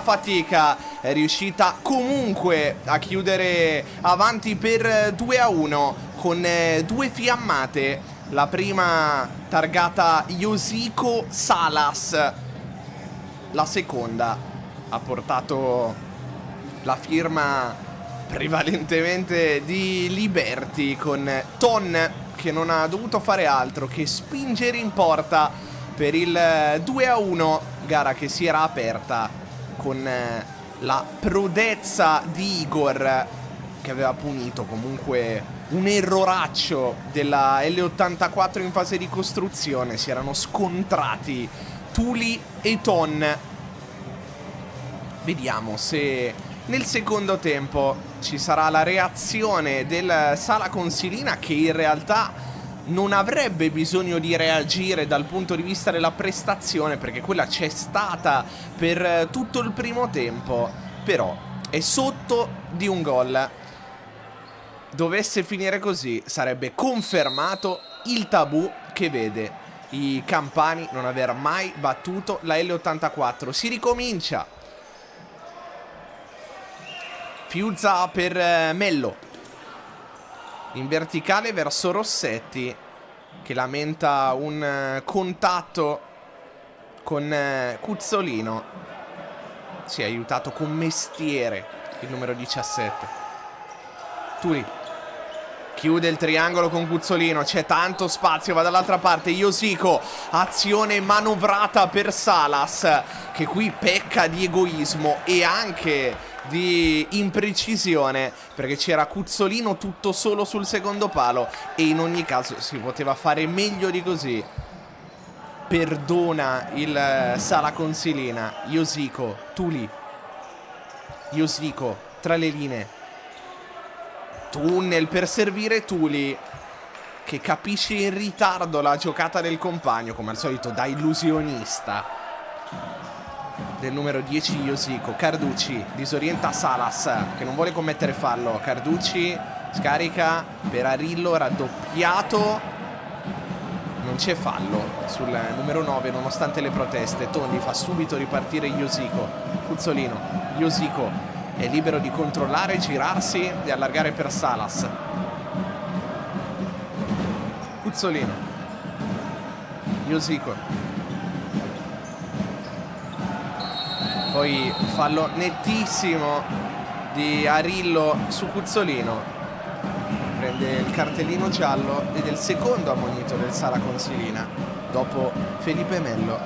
fatica. È riuscita comunque a chiudere avanti per 2-1 con due fiammate. La prima targata Josico Salas, la seconda ha portato la firma prevalentemente di Liberty, con Ton che non ha dovuto fare altro che spingere in porta per il 2-1, gara che si era aperta con la prodezza di Igor, che aveva punito comunque un erroraccio della L84 in fase di costruzione. Si erano scontrati Tuli e Ton. Vediamo se nel secondo tempo ci sarà la reazione del Sala Consilina, che in realtà non avrebbe bisogno di reagire dal punto di vista della prestazione, perché quella c'è stata per tutto il primo tempo. Però è sotto di un gol. Dovesse finire così sarebbe confermato il tabù che vede i campani non aver mai battuto la L84. Si ricomincia. Fiuzza per Mello, in verticale verso Rossetti, che lamenta un contatto con Cuzzolino. Si è aiutato con mestiere il numero 17. Tuli chiude il triangolo con Cuzzolino, c'è tanto spazio, va dall'altra parte Josico, azione manovrata per Salas, che qui pecca di egoismo e anche di imprecisione, perché c'era Cuzzolino tutto solo sul secondo palo e in ogni caso si poteva fare meglio di così. Perdona il Sala Consilina. Josico, Tuli, Josico tra le linee, tunnel per servire Tuli, che capisce in ritardo la giocata del compagno, come al solito da illusionista del numero 10 Josico. Carducci disorienta Salas, che non vuole commettere fallo. Carducci scarica per Arillo, raddoppiato. Non c'è fallo sul numero 9 nonostante le proteste. Tondi fa subito ripartire Josico. Cuzzolino, Josico è libero di controllare, girarsi e allargare per Salas. Cuzzolino, Josico. Poi fallo nettissimo di Arillo su Cuzzolino. Prende il cartellino giallo ed è il secondo ammonito del Sala Consilina dopo Felipe Mello.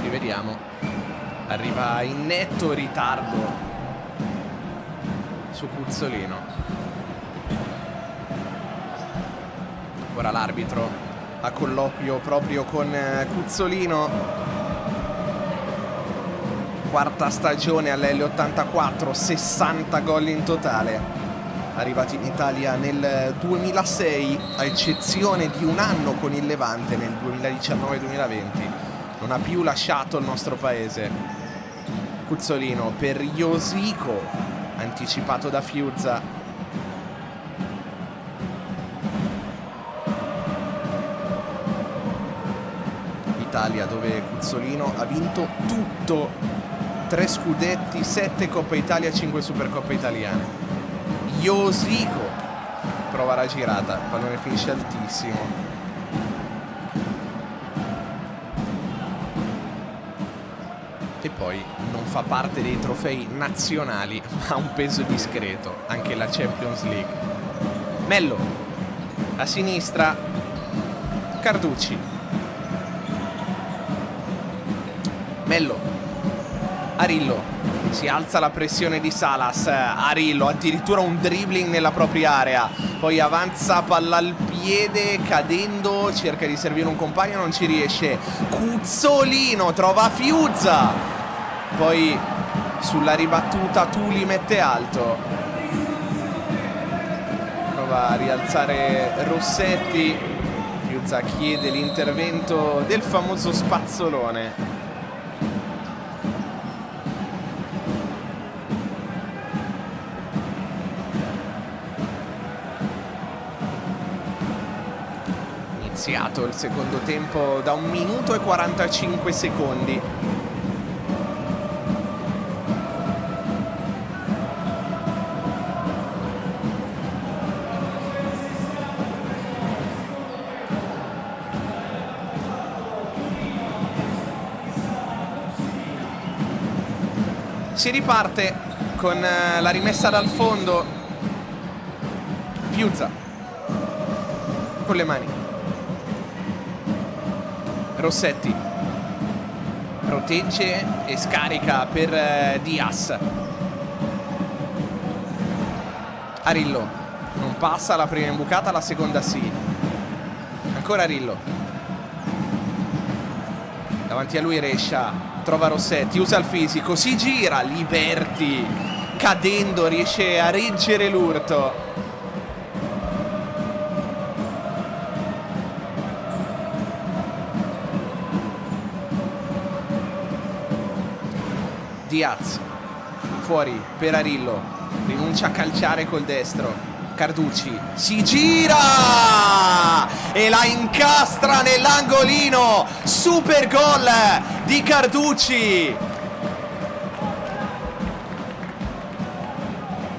Rivediamo. Arriva in netto ritardo su Cuzzolino. Ora l'arbitro a colloquio proprio con Cuzzolino. Quarta stagione all'L84, 60 gol in totale, arrivati in Italia nel 2006, a eccezione di un anno con il Levante nel 2019-2020. Non ha più lasciato il nostro paese. Cuzzolino per Josico, anticipato da Fiuzza. Italia, dove Cuzzolino ha vinto tutto: 3 scudetti, 7 Coppa Italia, 5 Supercoppe italiane. Josico prova la girata, il pallone finisce altissimo. E poi non fa parte dei trofei nazionali, ma ha un peso discreto anche la Champions League. Mello a sinistra, Carducci, Mello, Arillo, si alza la pressione di Salas. Arillo addirittura un dribbling nella propria area, poi avanza palla al piede, cadendo cerca di servire un compagno, non ci riesce. Cuzzolino trova Fiuzza, poi sulla ribattuta Tuli mette alto, prova a rialzare Rossetti. Fiuzza chiede l'intervento del famoso spazzolone iniziato il secondo tempo da 1 minuto e 45 secondi. Si riparte con la rimessa dal fondo. Piuzza con le mani. Rossetti protegge e scarica per Diaz. Arillo non passa, la prima imbucata, la seconda sì. Ancora Arillo. Davanti a lui Rescia. Trova Rossetti, usa il fisico, si gira, Liberti cadendo riesce a reggere l'urto. Diaz fuori per Arillo, rinuncia a calciare col destro. Carducci si gira e la incastra nell'angolino. Super gol di Carducci.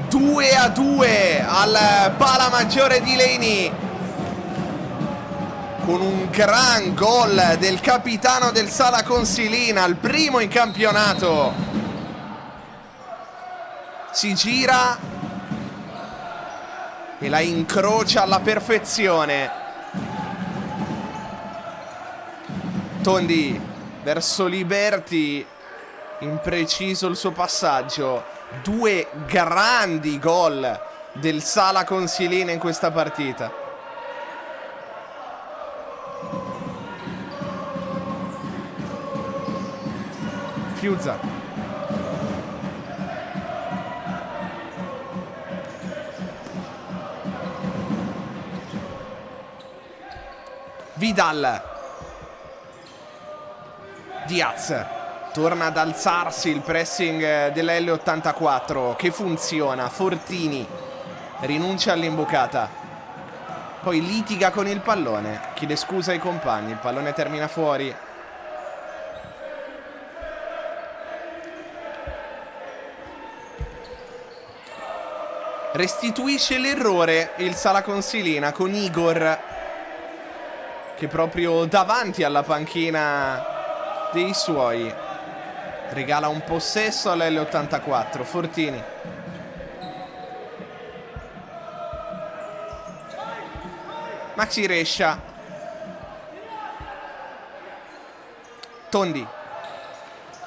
2-2 al Pala Maggiore di Leni, con un gran gol del capitano del Sala Consilina, il primo in campionato. Si gira e la incrocia alla perfezione. Tondi verso Liberti, impreciso il suo passaggio. 2 grandi gol del Sala Consilina in questa partita. Fiuzza. Vidal. Diaz torna ad alzarsi, il pressing dell'L84 che funziona. Fortini rinuncia all'imbucata, poi litiga con il pallone, chiede scusa ai compagni, il pallone termina fuori. Restituisce l'errore il Sala Consilina con Igor, che proprio davanti alla panchina dei suoi regala un possesso all'L84. Fortini. Maxi Rescia. Tondi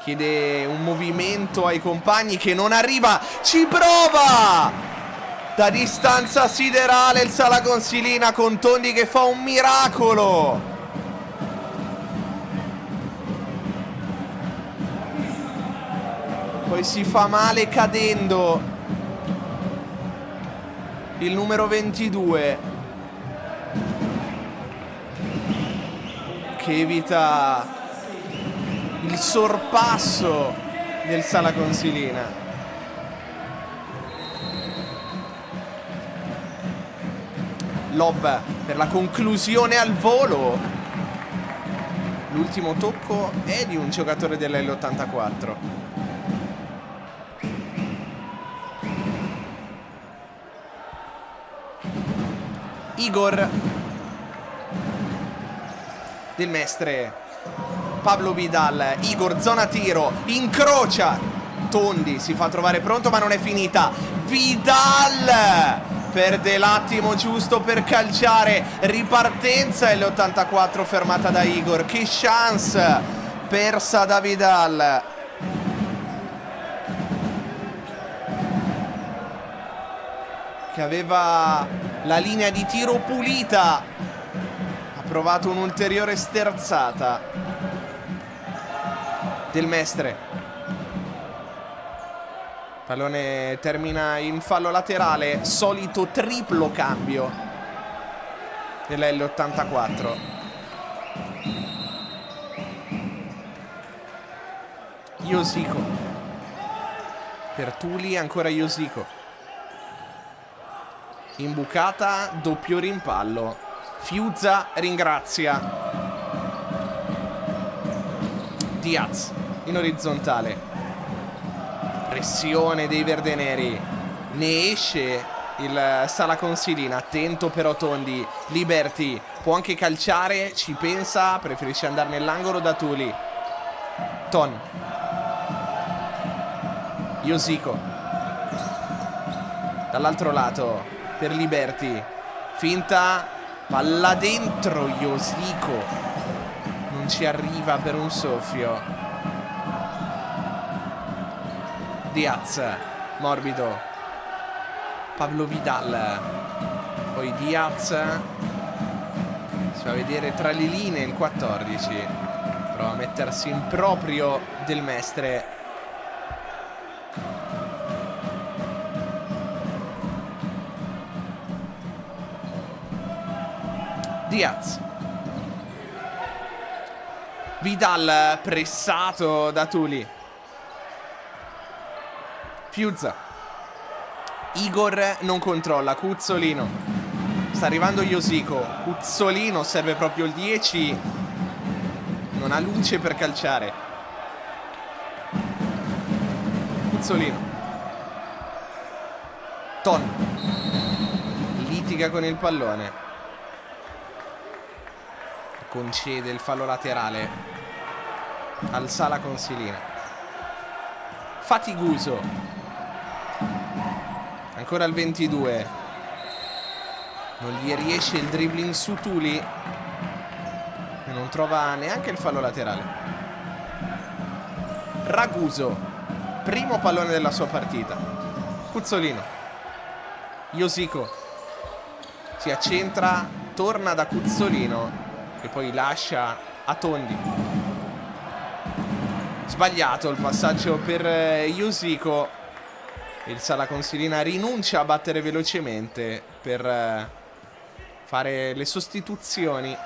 chiede un movimento ai compagni che non arriva. Ci prova! Da distanza siderale il Sala Consilina con Tondi che fa un miracolo. Poi si fa male cadendo il numero 22, che evita il sorpasso del Sala Consilina. Lob per la conclusione al volo. L'ultimo tocco è di un giocatore dell'L84. Igor Del Mestre. Pablo Vidal. Igor zona tiro, incrocia. Tondi si fa trovare pronto ma non è finita. Vidal perde l'attimo giusto per calciare. Ripartenza L84 fermata da Igor. Che chance persa da Vidal. Che aveva la linea di tiro pulita. Ha provato un'ulteriore sterzata. Del Mestre. Pallone termina in fallo laterale. Solito triplo cambio dell'L84. Josico per Tuli, ancora Josico. Imbucata, doppio rimpallo. Fiuzza ringrazia. Diaz in orizzontale. Pressione dei verdeneri. Ne esce il Sala Consilina. Attento però Tondi. Liberty può anche calciare, ci pensa, preferisce andare nell'angolo da Tuli. Ton. Josico. Dall'altro lato per Liberty. Finta. Palla dentro. Josico non ci arriva per un soffio. Diaz. Morbido. Pablo Vidal. Poi Diaz. Si fa vedere tra le linee il 14. Prova a mettersi in proprio del Mestre. Diaz. Vidal pressato da Tuli. Fiuzza. Igor non controlla. Cuzzolino. Sta arrivando Josico. Cuzzolino serve proprio il 10. Non ha luce per calciare. Cuzzolino. Ton. Litiga con il pallone. Concede il fallo laterale al Sala Consilina. Fatigoso. Ancora il 22. Non gli riesce il dribbling su Tuli e non trova neanche il fallo laterale. Raguso. Primo pallone della sua partita. Cuzzolino. Josico. Si accentra. Torna da Cuzzolino e poi lascia a Tondi. Sbagliato il passaggio per Josico. Il Sala Consilina rinuncia a battere velocemente per fare le sostituzioni.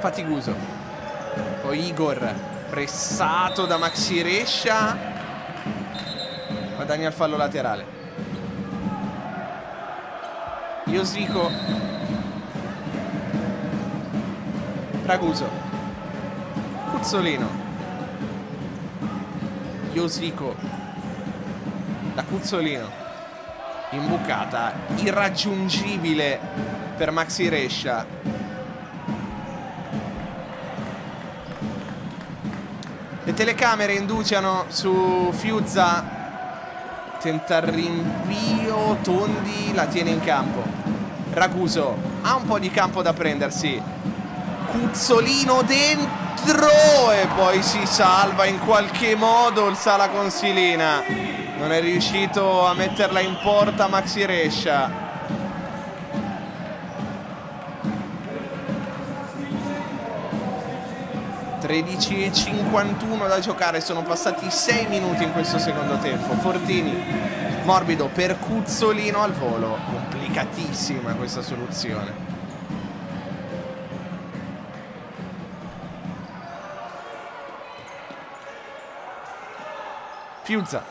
Fatigoso. Poi Igor pressato da Maxi Rescia. Guadagna il fallo laterale. Josico. Raguso. Cuzzolino. Josico. Da Cuzzolino. Imbucata. Irraggiungibile per Maxi Rescia. Le telecamere indugiano su Fiuzza. Tenta il rinvio. Tondi la tiene in campo. Raguso ha un po' di campo da prendersi. Cuzzolino dentro e poi si salva in qualche modo il Sala Consilina. Non è riuscito a metterla in porta Maxi Rescia. (13:51 da giocare). Sono passati 6 minuti in questo secondo tempo. Fortini. Morbido per Cuzzolino al volo. Complicatissima questa soluzione. Fiuzza.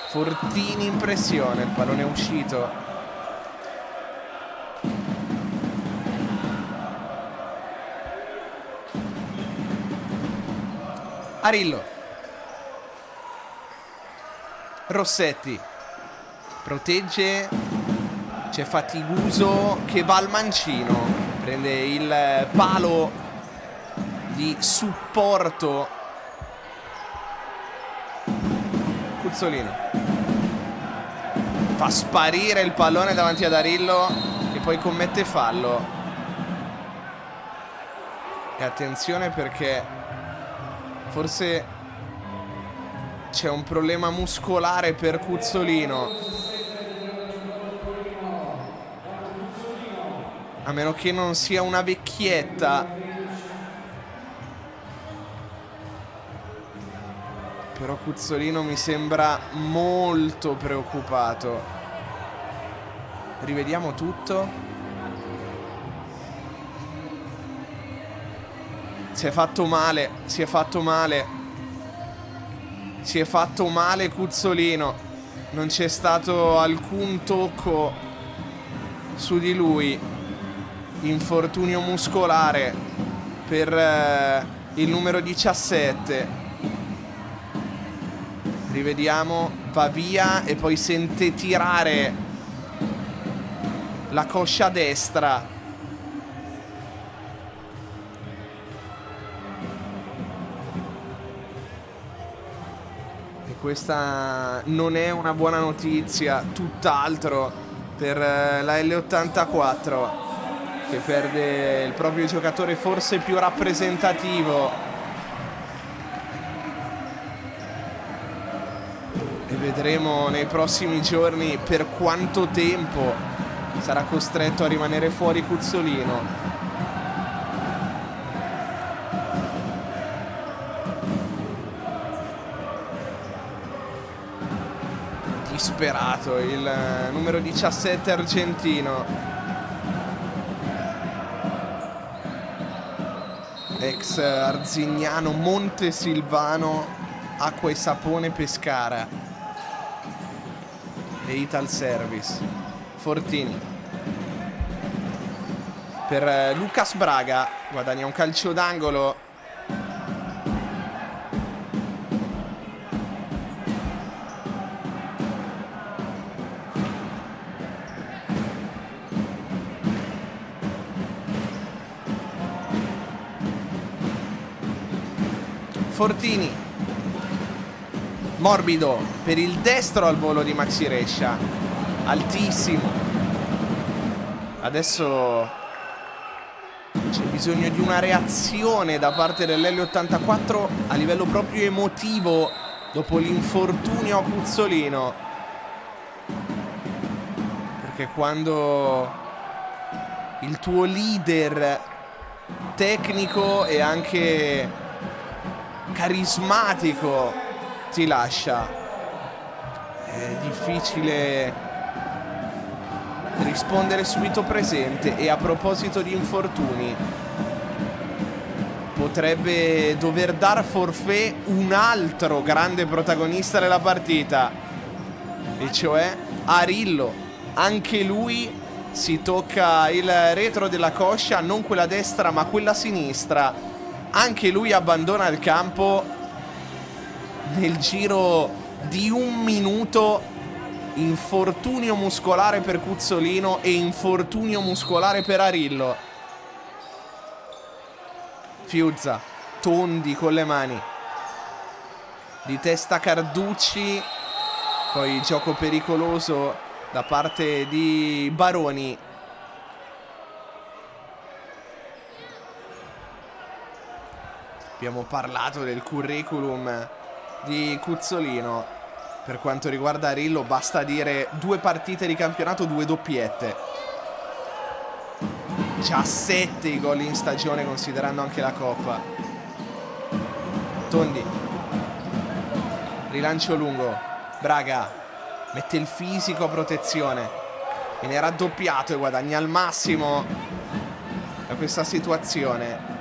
Fortini in pressione. Il pallone è uscito. Arillo. Rossetti. Protegge. C'è Fatigoso che va al mancino. Prende il palo di supporto. Cuzzolino. Fa sparire il pallone davanti ad Arillo che poi commette fallo. E attenzione perché forse c'è un problema muscolare per Cuzzolino. A meno che non sia una vecchietta. Però Cuzzolino mi sembra molto preoccupato. Rivediamo tutto. Si è fatto male, si è fatto male. Si è fatto male Cuzzolino. Non c'è stato alcun tocco su di lui. Infortunio muscolare per il numero 17. Rivediamo, va via e poi sente tirare la coscia destra. E questa non è una buona notizia, tutt'altro per la L84, che perde il proprio giocatore forse più rappresentativo. E vedremo nei prossimi giorni per quanto tempo sarà costretto a rimanere fuori Cuzzolino. Disperato il numero 17 argentino, ex Arzignano Montesilvano, Acqua e Sapone Pescara e Ital Service. Fortini per Lucas Braga, guadagna un calcio d'angolo. Fortini, morbido per il destro al volo di Maxi Rescia, altissimo. Adesso c'è bisogno di una reazione da parte dell'L84 a livello proprio emotivo dopo l'infortunio a Cuzzolino, perché quando il tuo leader tecnico e anche carismatico ti lascia, è difficile rispondere subito presente. E a proposito di infortuni, potrebbe dover dar forfait un altro grande protagonista della partita, e cioè Arillo. Anche lui si tocca il retro della coscia, non quella destra ma quella sinistra. Anche lui abbandona il campo nel giro di un minuto. Infortunio muscolare per Cuzzolino e infortunio muscolare per Arillo. Fiuzza, Tondi con le mani, di testa Carducci, poi gioco pericoloso da parte di Baroni. Abbiamo parlato del curriculum di Cuzzolino. Per quanto riguarda Arillo basta dire 2 partite di campionato, 2 doppiette. Già 7 i gol in stagione considerando anche la Coppa. Tondi, rilancio lungo, Braga mette il fisico a protezione, viene raddoppiato e guadagna al massimo da questa situazione.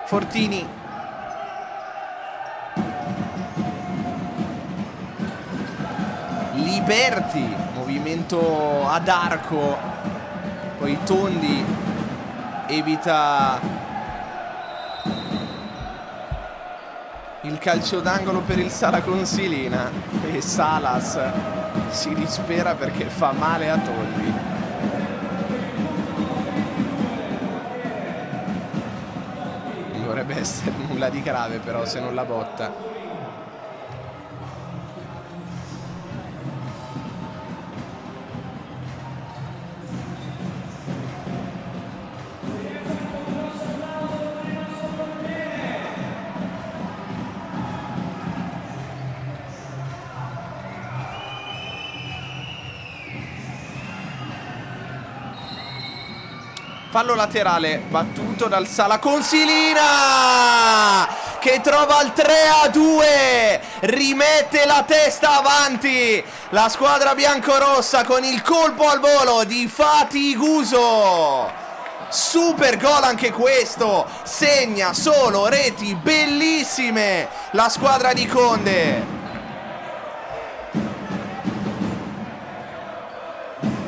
Fortini, Liberti, movimento ad arco, poi Tondi evita il calcio d'angolo per il Sala Consilina e Salas si dispera perché fa male a Tondi. Dovrebbe essere nulla di grave però se non la botta. Fallo laterale battuto dal Sala Consilina, che trova il 3-2, rimette la testa avanti la squadra biancorossa con il colpo al volo di Fati Guso. Super gol anche questo, segna solo reti bellissime la squadra di Conde.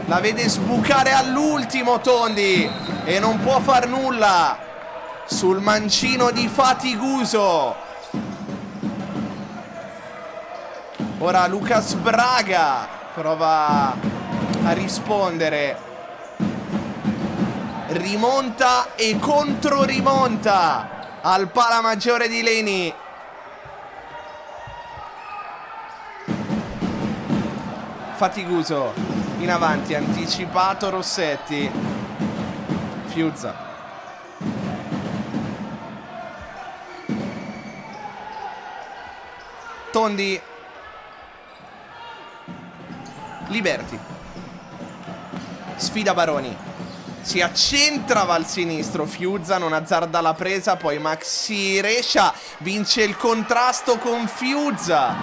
La vede sbucare all'ultimo Tondi e non può far nulla sul mancino di Fatiguso. Ora Lucas Braga prova a rispondere. Rimonta e controrimonta al pala maggiore di Leni. Fatiguso in avanti, anticipato Rossetti. Fiuzza. Tondi. Liberti. Sfida Baroni. Si accentrava al sinistro, Fiuzza non azzarda la presa, poi Maxi Rescia vince il contrasto con Fiuzza.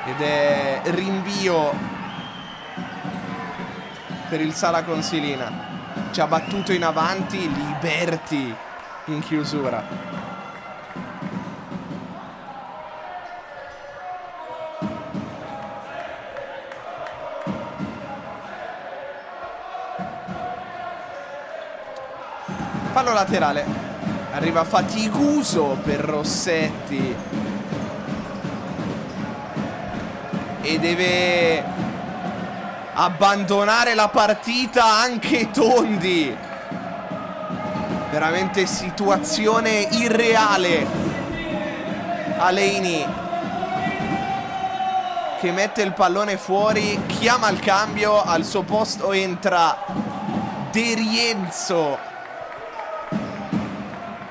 Ed è rinvio per il Sala Consilina. Ci ha battuto in avanti, Liberti in chiusura. Fallo laterale. Arriva Fatiguso per Rossetti. E deve abbandonare la partita anche Tondi. Veramente situazione irreale. Aleini che mette il pallone fuori, chiama il cambio, al suo posto entra De Rienzo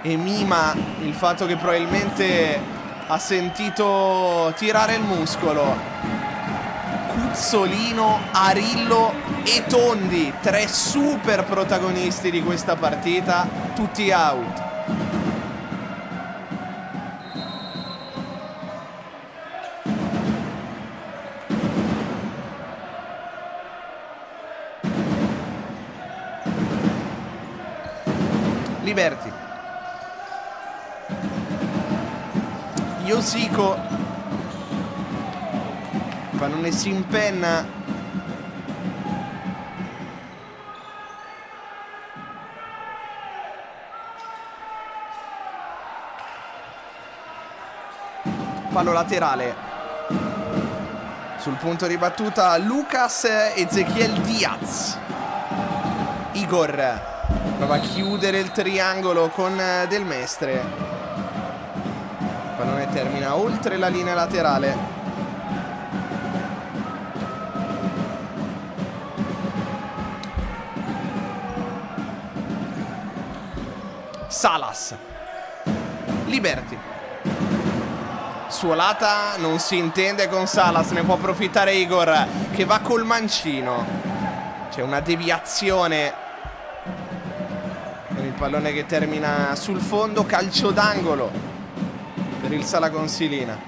e mima il fatto che probabilmente ha sentito tirare il muscolo. Cuzzolino, Arillo e Tondi, tre super protagonisti di questa partita, tutti out. Liberti. Iosico. Pallone si impenna. Fallo laterale. Sul punto di battuta Lucas Ezequiel Diaz. Igor prova a chiudere il triangolo con Del Mestre. Il pallone termina oltre la linea laterale. Salas. Liberti. Suolata, non si intende con Salas, ne può approfittare Igor che va col mancino. C'è una deviazione. Il pallone che termina sul fondo, calcio d'angolo per il Sala Consilina.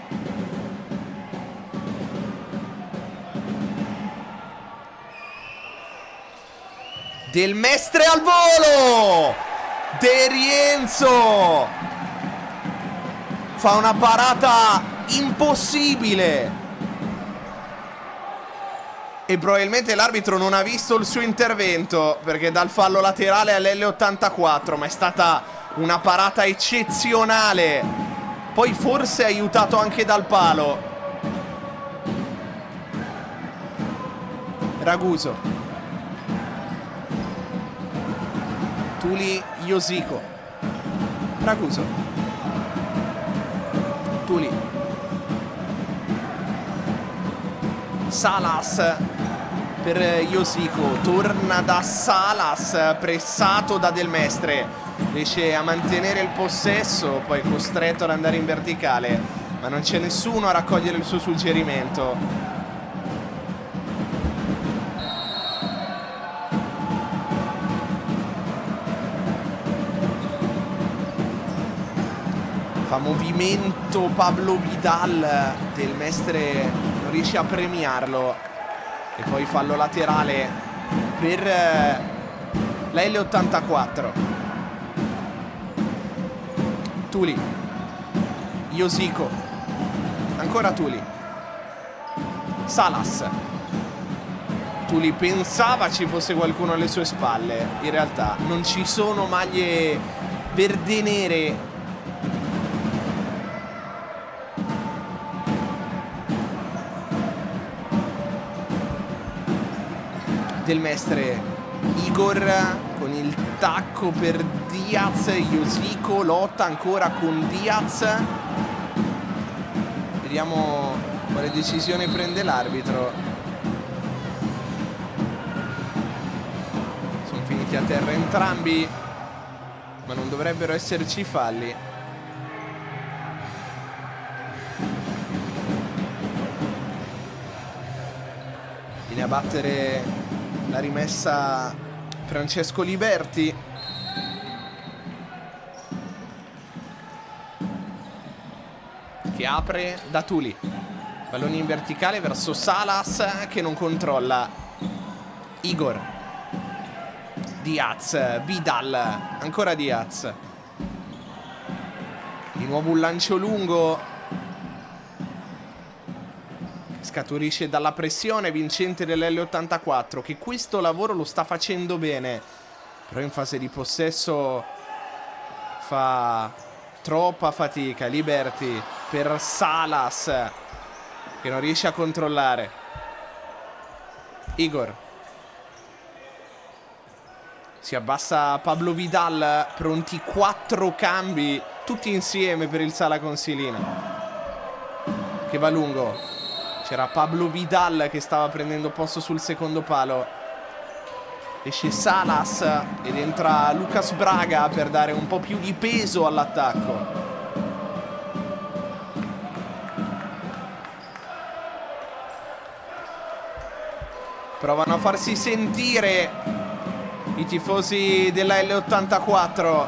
Del Mestre al volo! De Rienzo fa una parata impossibile. E probabilmente l'arbitro non ha visto il suo intervento, perché dal fallo laterale all'L84, ma è stata una parata eccezionale. Poi forse aiutato anche dal palo. Raguso. Tuli Iosico. Raguso. Tuli. Salas per Iosico, torna da Salas, pressato da Del Mestre, riesce a mantenere il possesso, poi costretto ad andare in verticale, ma non c'è nessuno a raccogliere il suo suggerimento. Fa movimento Pablo Vidal, Del Mestre non riesce a premiarlo. E poi fallo laterale per la L84. Tuli, Josico, ancora Tuli, Salas. Tuli pensava ci fosse qualcuno alle sue spalle, in realtà non ci sono maglie verde e nere. Del Mestre, Igor con il tacco per Diaz, Josico lotta ancora con Diaz. Vediamo quale decisione prende l'arbitro. Sono finiti a terra entrambi, ma non dovrebbero esserci falli. Viene a battere la rimessa Francesco Liberti. Che apre da Tuli. Pallone in verticale verso Salas che non controlla. Igor. Diaz, Vidal, ancora Diaz. Di nuovo un lancio lungo. Scaturisce dalla pressione vincente dell'L84, che questo lavoro lo sta facendo bene, però in fase di possesso fa troppa fatica. Liberti per Salas che non riesce a controllare. Igor. Si abbassa Pablo Vidal, pronti 4 cambi tutti insieme per il Sala Consilina, che va lungo. C'era Pablo Vidal che stava prendendo posto sul secondo palo. Esce Salas ed entra Lucas Braga per dare un po' più di peso all'attacco. Provano a farsi sentire i tifosi della L84.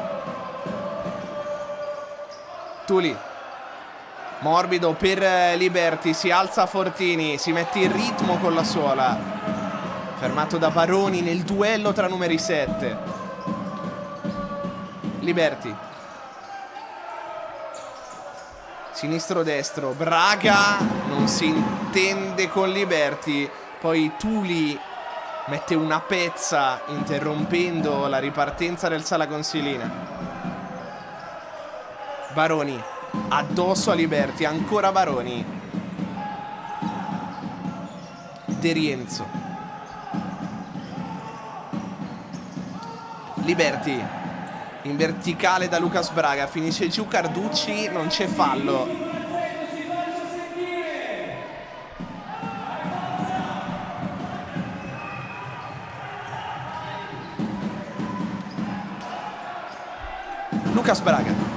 Tuli. Morbido per Liberti, si alza Fortini, si mette in ritmo con la suola. Fermato da Baroni nel duello tra numeri 7. Liberti. Sinistro-destro, Braga non si intende con Liberti. Poi Tuli mette una pezza interrompendo la ripartenza del Sala Consilina. Baroni. Addosso a Liberti, ancora Baroni. De Rienzo. Liberti in verticale da Lucas Braga, finisce giù Carducci, non c'è fallo. Lucas Braga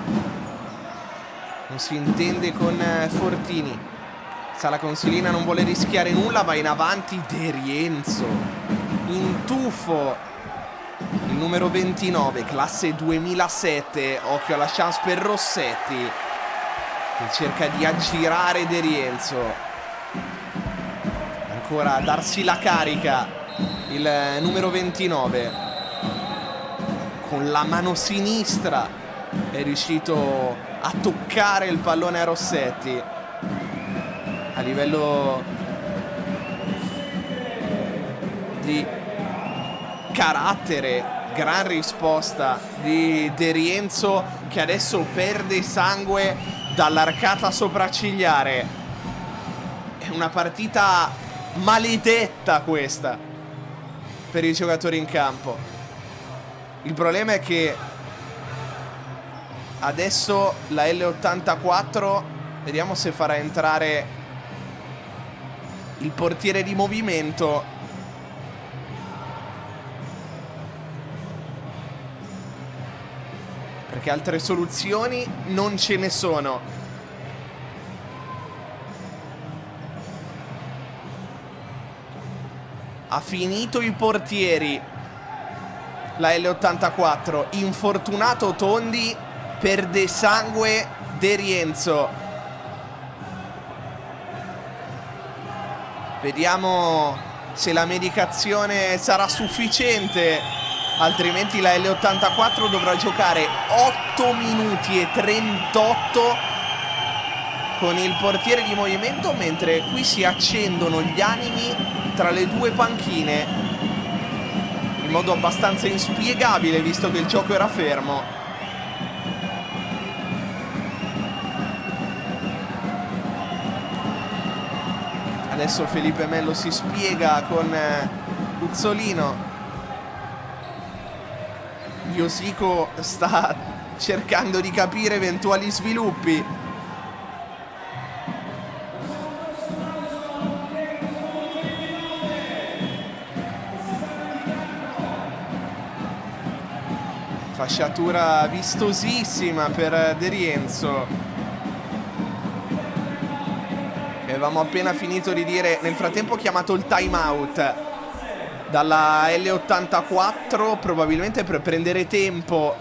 non si intende con Fortini. Sala Consilina non vuole rischiare nulla, va in avanti De Rienzo. In tuffo il numero 29, classe 2007. Occhio alla chance per Rossetti, che cerca di aggirare De Rienzo. Ancora a darsi la carica il numero 29. Con la mano sinistra è riuscito a toccare il pallone a Rossetti. A livello di carattere, gran risposta di De Rienzo, che adesso perde sangue dall'arcata sopraccigliare. È una partita maledetta questa per i giocatori in campo. Il problema è che adesso la L84, vediamo se farà entrare il portiere di movimento. Perché altre soluzioni non ce ne sono. Ha finito i portieri la L84. Infortunato Tondi, perde sangue De Rienzo. Vediamo se la medicazione sarà sufficiente altrimenti la L84 dovrà giocare 8 minuti e 38 con il portiere di movimento, mentre qui si accendono gli animi tra le due panchine in modo abbastanza inspiegabile, visto che il gioco era fermo. Adesso Felipe Melo si spiega con Guzzolino. Josico sta cercando di capire eventuali sviluppi. Fasciatura vistosissima per De Rienzo. Avevamo appena finito di dire, nel frattempo ho chiamato il time out dalla L84, probabilmente per prendere tempo.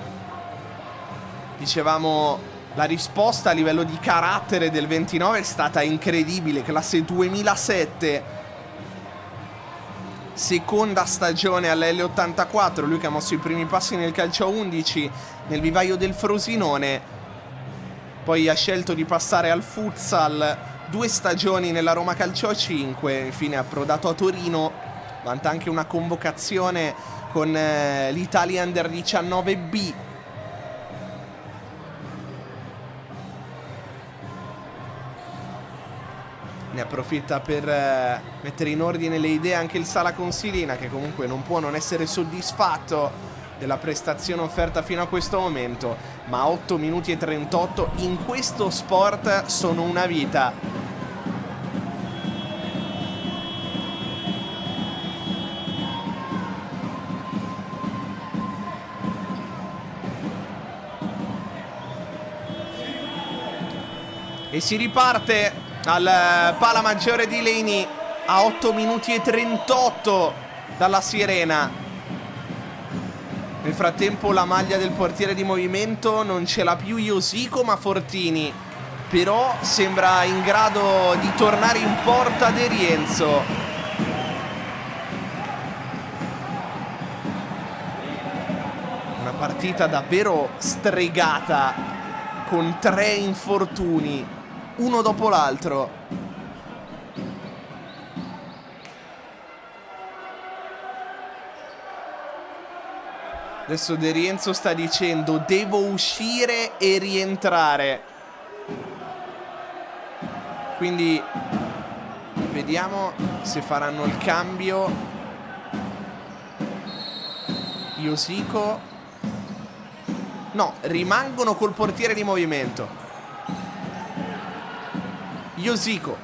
Dicevamo, la risposta a livello di carattere del 29 è stata incredibile, classe 2007. Seconda stagione alla L84, lui che ha mosso i primi passi nel calcio a 11 nel vivaio del Frosinone, poi ha scelto di passare al futsal, 2 stagioni nella Roma Calcio a 5, infine ha approdato a Torino, vanta anche una convocazione con l'Italia Under 19B. Ne approfitta per mettere in ordine le idee anche il Sala Consilina, che comunque non può non essere soddisfatto della prestazione offerta fino a questo momento, ma 8 minuti e 38 in questo sport sono una vita. E si riparte al pala maggiore di Leni a 8 minuti e 38 dalla sirena. Nel frattempo la maglia del portiere di movimento non ce l'ha più Josico ma Fortini, però sembra in grado di tornare in porta De Rienzo. Una partita davvero stregata, con 3 infortuni uno dopo l'altro. Adesso De Rienzo sta dicendo: devo uscire e rientrare. Quindi vediamo se faranno il cambio. Josico. No, rimangono col portiere di movimento. Josico.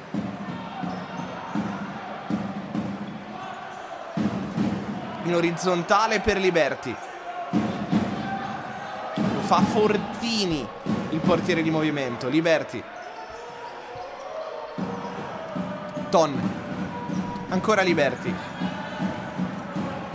In orizzontale per Liberti. Lo fa Fortini, il portiere di movimento. Liberti. Ton. Ancora Liberti.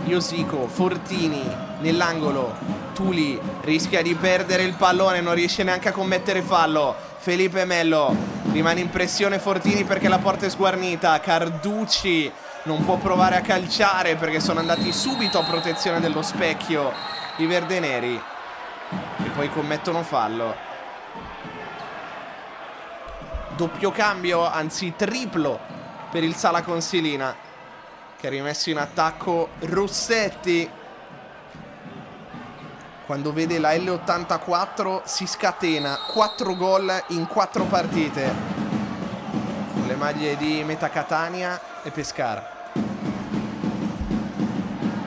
Josico, Fortini nell'angolo. Tuli rischia di perdere il pallone, non riesce neanche a commettere fallo. Felipe Melo. Rimane in pressione Fortini perché la porta è sguarnita. Carducci non può provare a calciare perché sono andati subito a protezione dello specchio i verdeneri e poi commettono fallo. Doppio cambio, anzi triplo per il Sala Consilina, che ha rimesso in attacco Rossetti. Quando vede la L84 si scatena. 4 gol in 4 partite con le maglie di Metacatania e Pescara.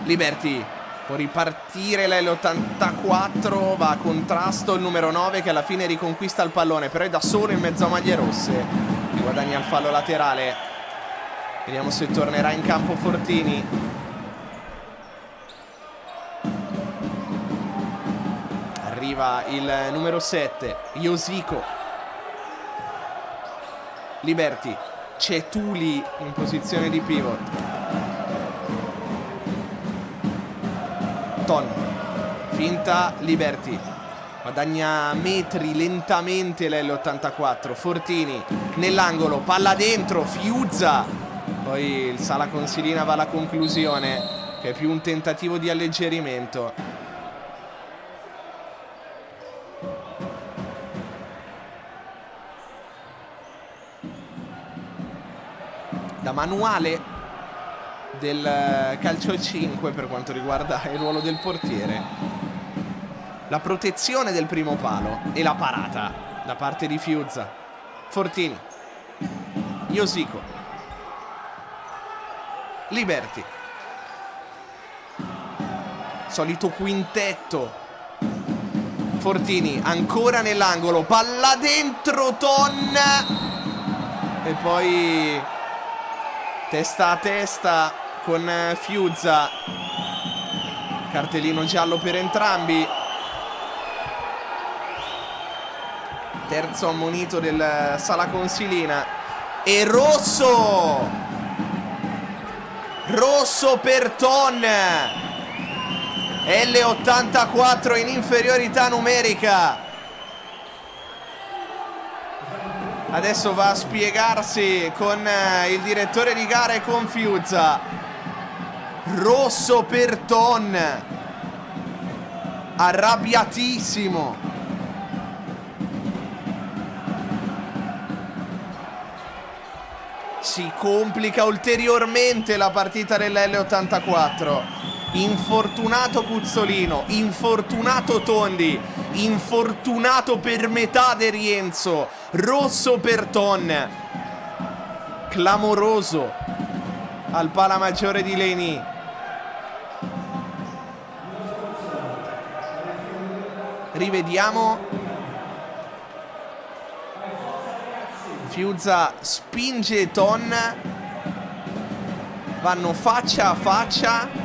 Liberti può ripartire la L84, va a contrasto il numero 9 che alla fine riconquista il pallone, però è da solo in mezzo a maglie rosse, guadagna il fallo laterale. Vediamo se tornerà in campo Fortini. Arriva il numero 7, Josico. Liberti. C'è Tuli in posizione di pivot. Ton. Finta Liberti. Guadagna metri lentamente l'L84. Fortini nell'angolo, palla dentro, Fiuzza. Poi il Sala Consilina va alla conclusione. che è più un tentativo di alleggerimento. Da manuale del calcio 5 per quanto riguarda il ruolo del portiere, la protezione del primo palo e la parata da parte di Fiuzza. Fortini, Iosico, Liberti, solito quintetto. Fortini ancora nell'angolo, palla dentro, Ton, e poi testa a testa con Fiuzza, cartellino giallo per entrambi. Terzo ammonito del Sala Consilina e rosso per Ton. L84 in inferiorità numerica. Adesso va a spiegarsi con il direttore di gara e con Fiuzza. Rosso per Ton, arrabbiatissimo. Si complica ulteriormente la partita dell'L84. Infortunato Cuzzolino, infortunato Tondi, infortunato per metà De Rienzo. Rosso per Ton, clamoroso al pala maggiore di Leni. Rivediamo. Fiuzza spinge Ton, vanno faccia a faccia.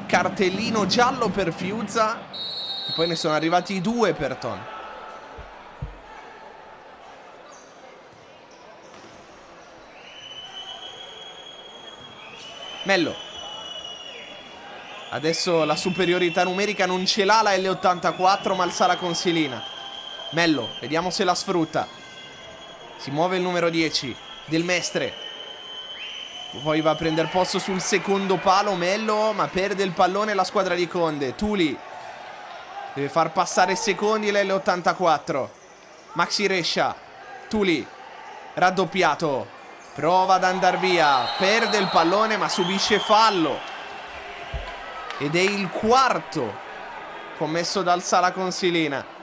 Cartellino giallo per Fiuzza e poi ne sono arrivati 2 per Ton. Mello. Adesso la superiorità numerica non ce l'ha la L84 ma il Sala Consilina. Mello, vediamo se la sfrutta. Si muove il numero 10 del Mestre. Poi va a prendere posto sul secondo palo Mello, ma perde il pallone la squadra di Conde. Tuli deve far passare secondi l'L84. Maxi Rescia. Tuli raddoppiato, prova ad andare via, perde il pallone ma subisce fallo. Ed è il quarto commesso dal Sala Consilina.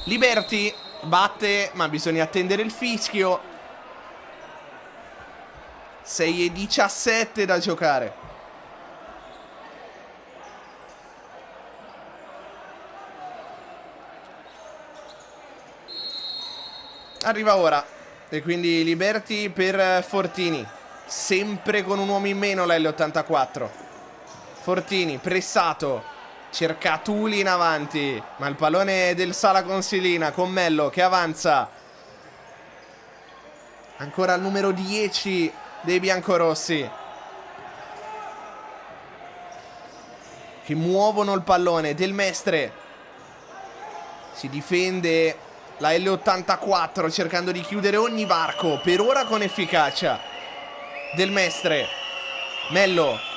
Liberti batte, ma bisogna attendere il fischio. 6:17 da giocare. Arriva ora. E quindi Liberti per Fortini. Sempre con un uomo in meno la L84. Fortini pressato. Cerca Tuli in avanti, ma il pallone del Sala Consilina con Mello che avanza. Ancora il numero 10 dei biancorossi, che muovono il pallone. Del Mestre si difende la L84 cercando di chiudere ogni varco, per ora con efficacia. Del Mestre, Mello,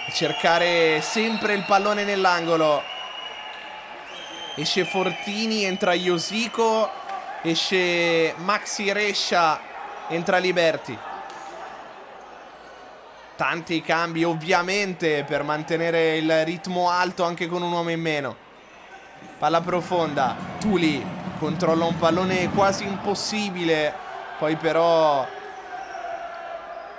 cercare sempre il pallone nell'angolo. Esce Fortini, entra Iosico, esce Maxi Rescia, entra Liberti. Tanti cambi ovviamente per mantenere il ritmo alto anche con un uomo in meno. Palla profonda, Tuli controlla un pallone quasi impossibile, poi però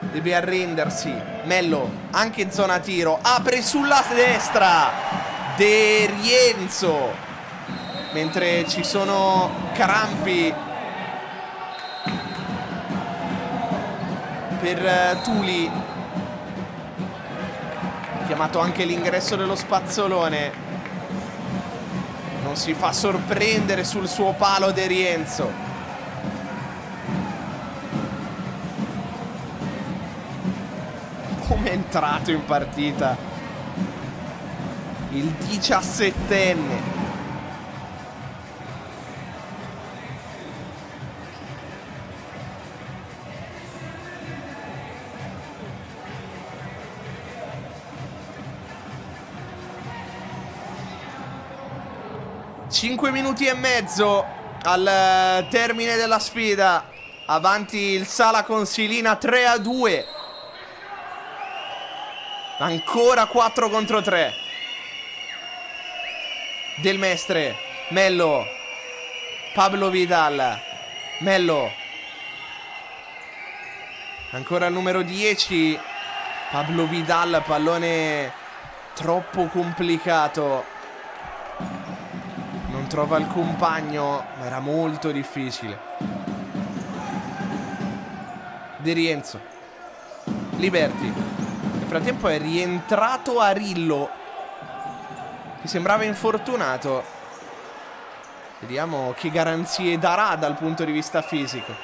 deve arrendersi. Mello, anche in zona tiro, apre sulla destra De Rienzo, mentre ci sono crampi per Tuli. Chiamato anche l'ingresso dello spazzolone. Non si fa sorprendere sul suo palo De Rienzo. Come è entrato in partita. il 17enne. Cinque minuti e mezzo al termine della sfida. Avanti il Sala Consilina 3-2. Ancora 4 contro 3. Del Mestre, Mello, Pablo Vidal, Mello, ancora il numero 10, Pablo Vidal, pallone troppo complicato, non trova il compagno, ma era molto difficile. De Rienzo, Liberty, nel frattempo è rientrato Arillo, che sembrava infortunato. Vediamo che garanzie darà dal punto di vista fisico.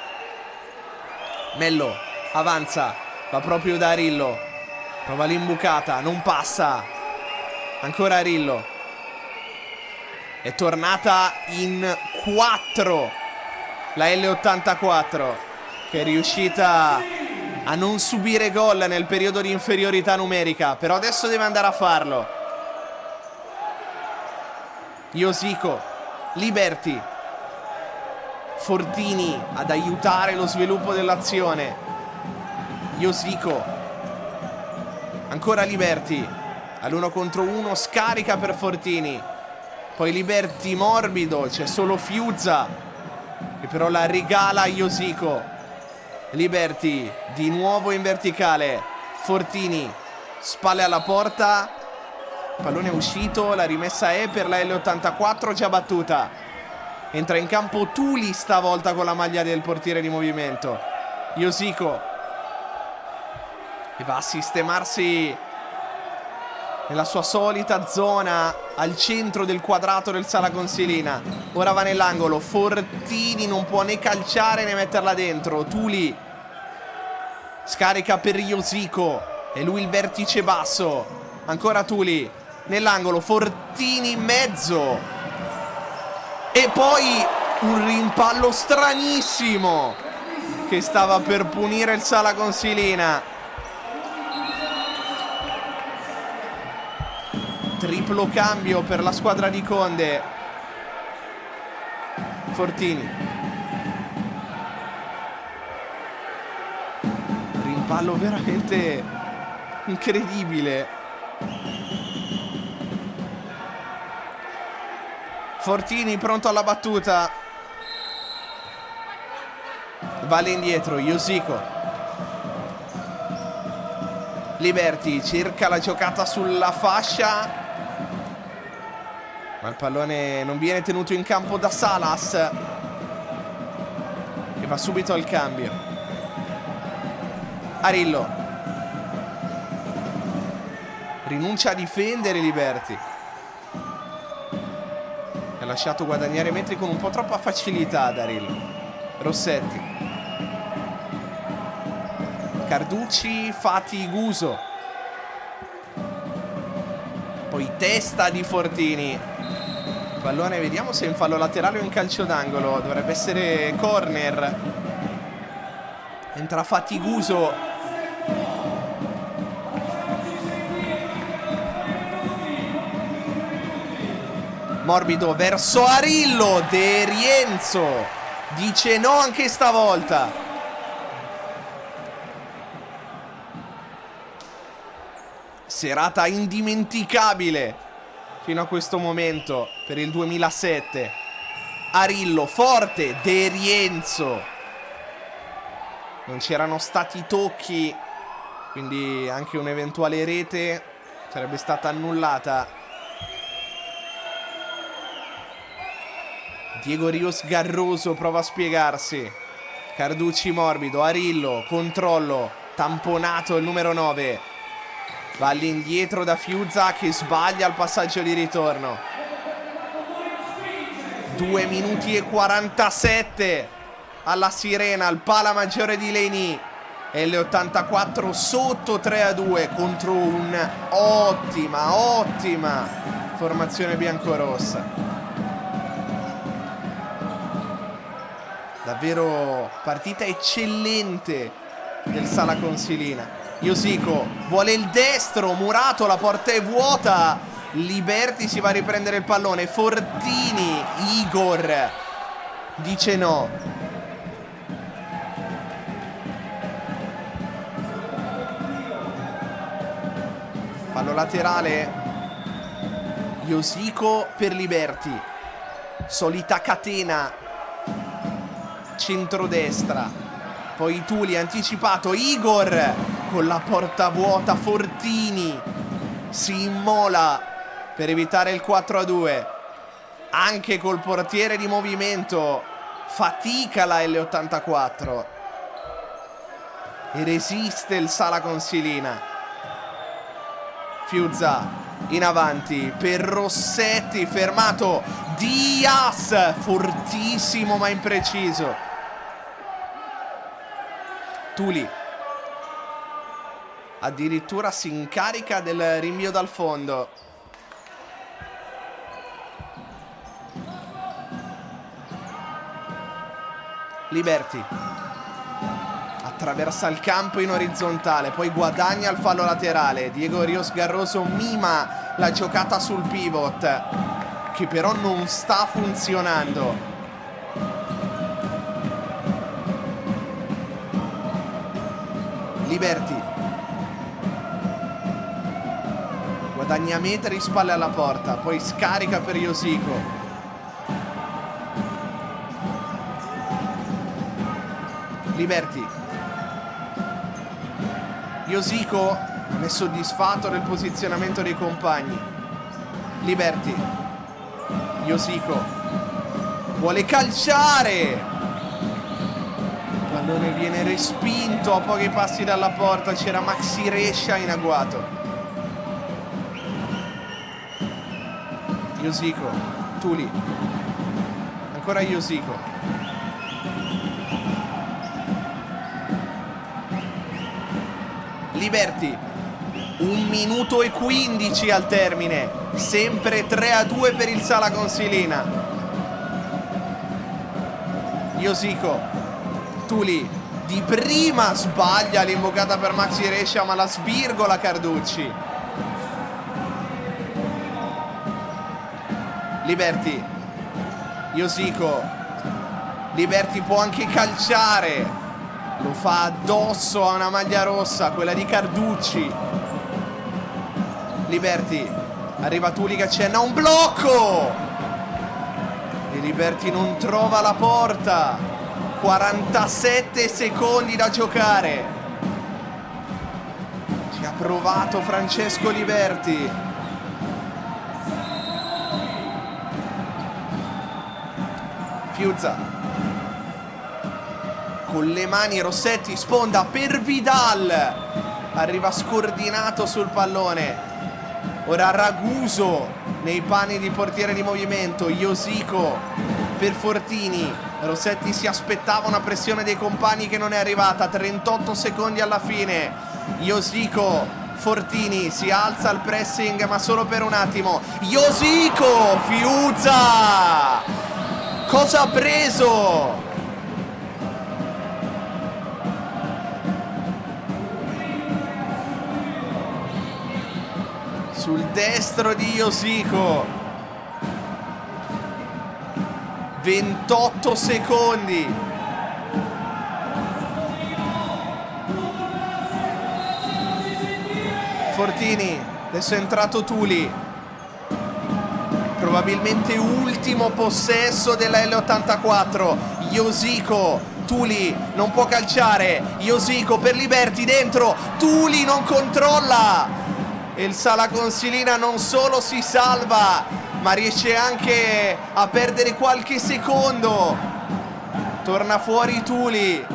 Mello avanza, va proprio da Arillo, prova l'imbucata, non passa. Ancora Arillo. È tornata in 4 la L84, che è riuscita a non subire gol nel periodo di inferiorità numerica, però adesso deve andare a farlo. Iosico, Liberty, Fortini ad aiutare lo sviluppo dell'azione. Iosico, ancora Liberty, all'1 contro 1, scarica per Fortini, poi Liberty morbido, c'è solo Fiuzza che però la regala a Iosico. Liberty di nuovo in verticale, Fortini, spalle alla porta. Pallone è uscito, la rimessa è per la L84 già battuta. Entra in campo Tuli stavolta con la maglia del portiere di movimento. Iosico, che va a sistemarsi nella sua solita zona al centro del quadrato del Sala Consilina. Ora va nell'angolo, Fortini non può né calciare né metterla dentro. Tuli scarica per Iosico, è lui il vertice basso. Ancora Tuli nell'angolo, Fortini in mezzo, e poi un rimpallo stranissimo che stava per punire il Sala Consilina. Triplo cambio per la squadra di Conde. Fortini, rimpallo veramente incredibile. Fortini pronto alla battuta, va all'indietro, Iosico. Liberty cerca la giocata sulla fascia, ma il pallone non viene tenuto in campo da Salas, che va subito al cambio. Arillo rinuncia a difendere Liberty, ha lasciato guadagnare metri con un po' troppa facilità Darillo. Rossetti, Carducci, Fatiguso, poi testa di Fortini. Pallone, vediamo se è in fallo laterale o in calcio d'angolo. Dovrebbe essere corner. Entra Fatiguso. Morbido verso Arillo, De Rienzo dice no anche stavolta. Serata indimenticabile fino a questo momento per il 2007. Arillo forte, De Rienzo. Non c'erano stati tocchi, quindi anche un'eventuale rete sarebbe stata annullata. Diego Rios Garroso prova a spiegarsi. Carducci morbido, Arillo, controllo, tamponato il numero 9. Va all'indietro da Fiuzza che sbaglia il passaggio di ritorno. 2 minuti e 47 alla sirena, al Pala Maggiore di Leni. L84 sotto 3-2 contro un'ottima formazione biancorossa. Davvero partita eccellente del Sala Consilina. Iosico vuole il destro, Murato, la porta è vuota. Liberti si va a riprendere il pallone. Fortini, Igor dice no. Fallo laterale. Iosico per Liberti. Solita catena. Centrodestra. Poi Tuli anticipato. Igor con la porta vuota. Fortini si immola per evitare il 4-2. Anche col portiere di movimento fatica la L84 e resiste il Sala Consilina. Fiuzza in avanti per Rossetti, fermato Diaz, fortissimo ma impreciso. Tuli addirittura si incarica del rinvio dal fondo. Liberti attraversa il campo in orizzontale, poi guadagna il fallo laterale. Diego Rios Garroso mima la giocata sul pivot, che però non sta funzionando. Liberti guadagna metri, spalle alla porta, poi scarica per Iosico. Liberti. Iosico non è soddisfatto del posizionamento dei compagni. Liberti. Iosico vuole calciare. Il pallone viene respinto a pochi passi dalla porta. C'era Maxi Rescia in agguato. Iosico. Tuli. Ancora Iosico. Liberti, 1 minuto e 15 al termine, sempre 3-2 per il Sala Consilina. Iosico, Tuli di prima sbaglia l'invocata per Maxi Rescia, ma la svirgola Carducci. Liberti, Iosico, Liberti può anche calciare. Lo fa addosso a una maglia rossa, quella di Carducci. Liberti. Arriva Tuli che accenna un blocco. E Liberti non trova la porta. 47 secondi da giocare. Ci ha provato Francesco Liberti. Fiuzza. Con le mani Rossetti, sponda per Vidal, arriva scordinato sul pallone. Ora Raguso nei panni di portiere di movimento. Iosico per Fortini. Rossetti si aspettava una pressione dei compagni che non è arrivata. 38 secondi alla fine. Iosico, Fortini, si alza il pressing ma solo per un attimo. Iosico, Fiuzza, cosa ha preso? Sul destro di Iosico. 28 secondi. Fortini. Adesso è entrato Tuli. Probabilmente ultimo possesso della L84. Iosico. Tuli non può calciare. Iosico per Liberti dentro. Tuli non controlla. E il Sala Consilina non solo si salva, ma riesce anche a perdere qualche secondo. Torna fuori Tuli.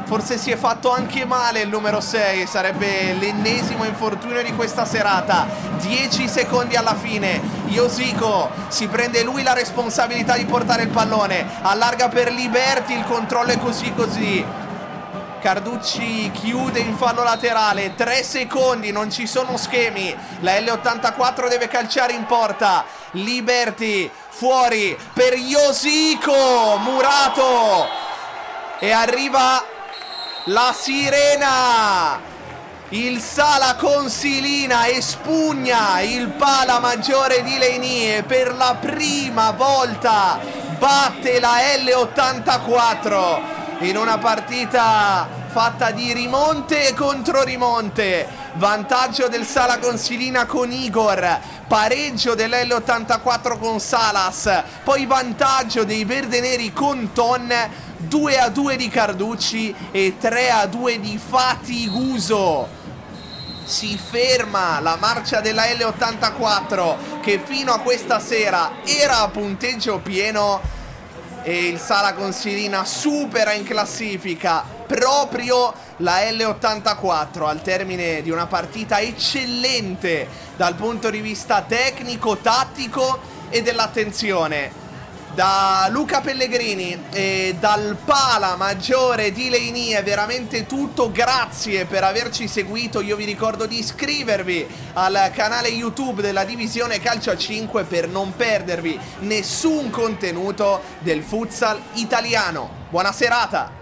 Forse si è fatto anche male il numero 6. Sarebbe l'ennesimo infortunio di questa serata. 10 secondi alla fine. Iosico si prende lui la responsabilità di portare il pallone. Allarga per Liberti. Il controllo è così così. Carducci chiude in fallo laterale, 3 secondi, non ci sono schemi. La L84 deve calciare in porta. Liberty fuori per Josico Murato e arriva la sirena. Il Sala Consilina espugna il pala maggiore di Leinì e per la prima volta batte la L84 in una partita fatta di rimonte e controrimonte. Vantaggio del Sala Consilina con Igor, pareggio dell'L84 con Salas, poi vantaggio dei verdeneri con Ton, 2-2 di Carducci e 3-2 di Fatiguso. Si ferma la marcia della L84 che fino a questa sera era a punteggio pieno e il Sala Consilina supera in classifica proprio la L84 al termine di una partita eccellente dal punto di vista tecnico, tattico e dell'attenzione. Da Luca Pellegrini e dal pala maggiore di Leinì è veramente tutto. Grazie per averci seguito. Io vi ricordo di iscrivervi al canale YouTube della Divisione Calcio a 5 per non perdervi nessun contenuto del futsal italiano. Buona serata!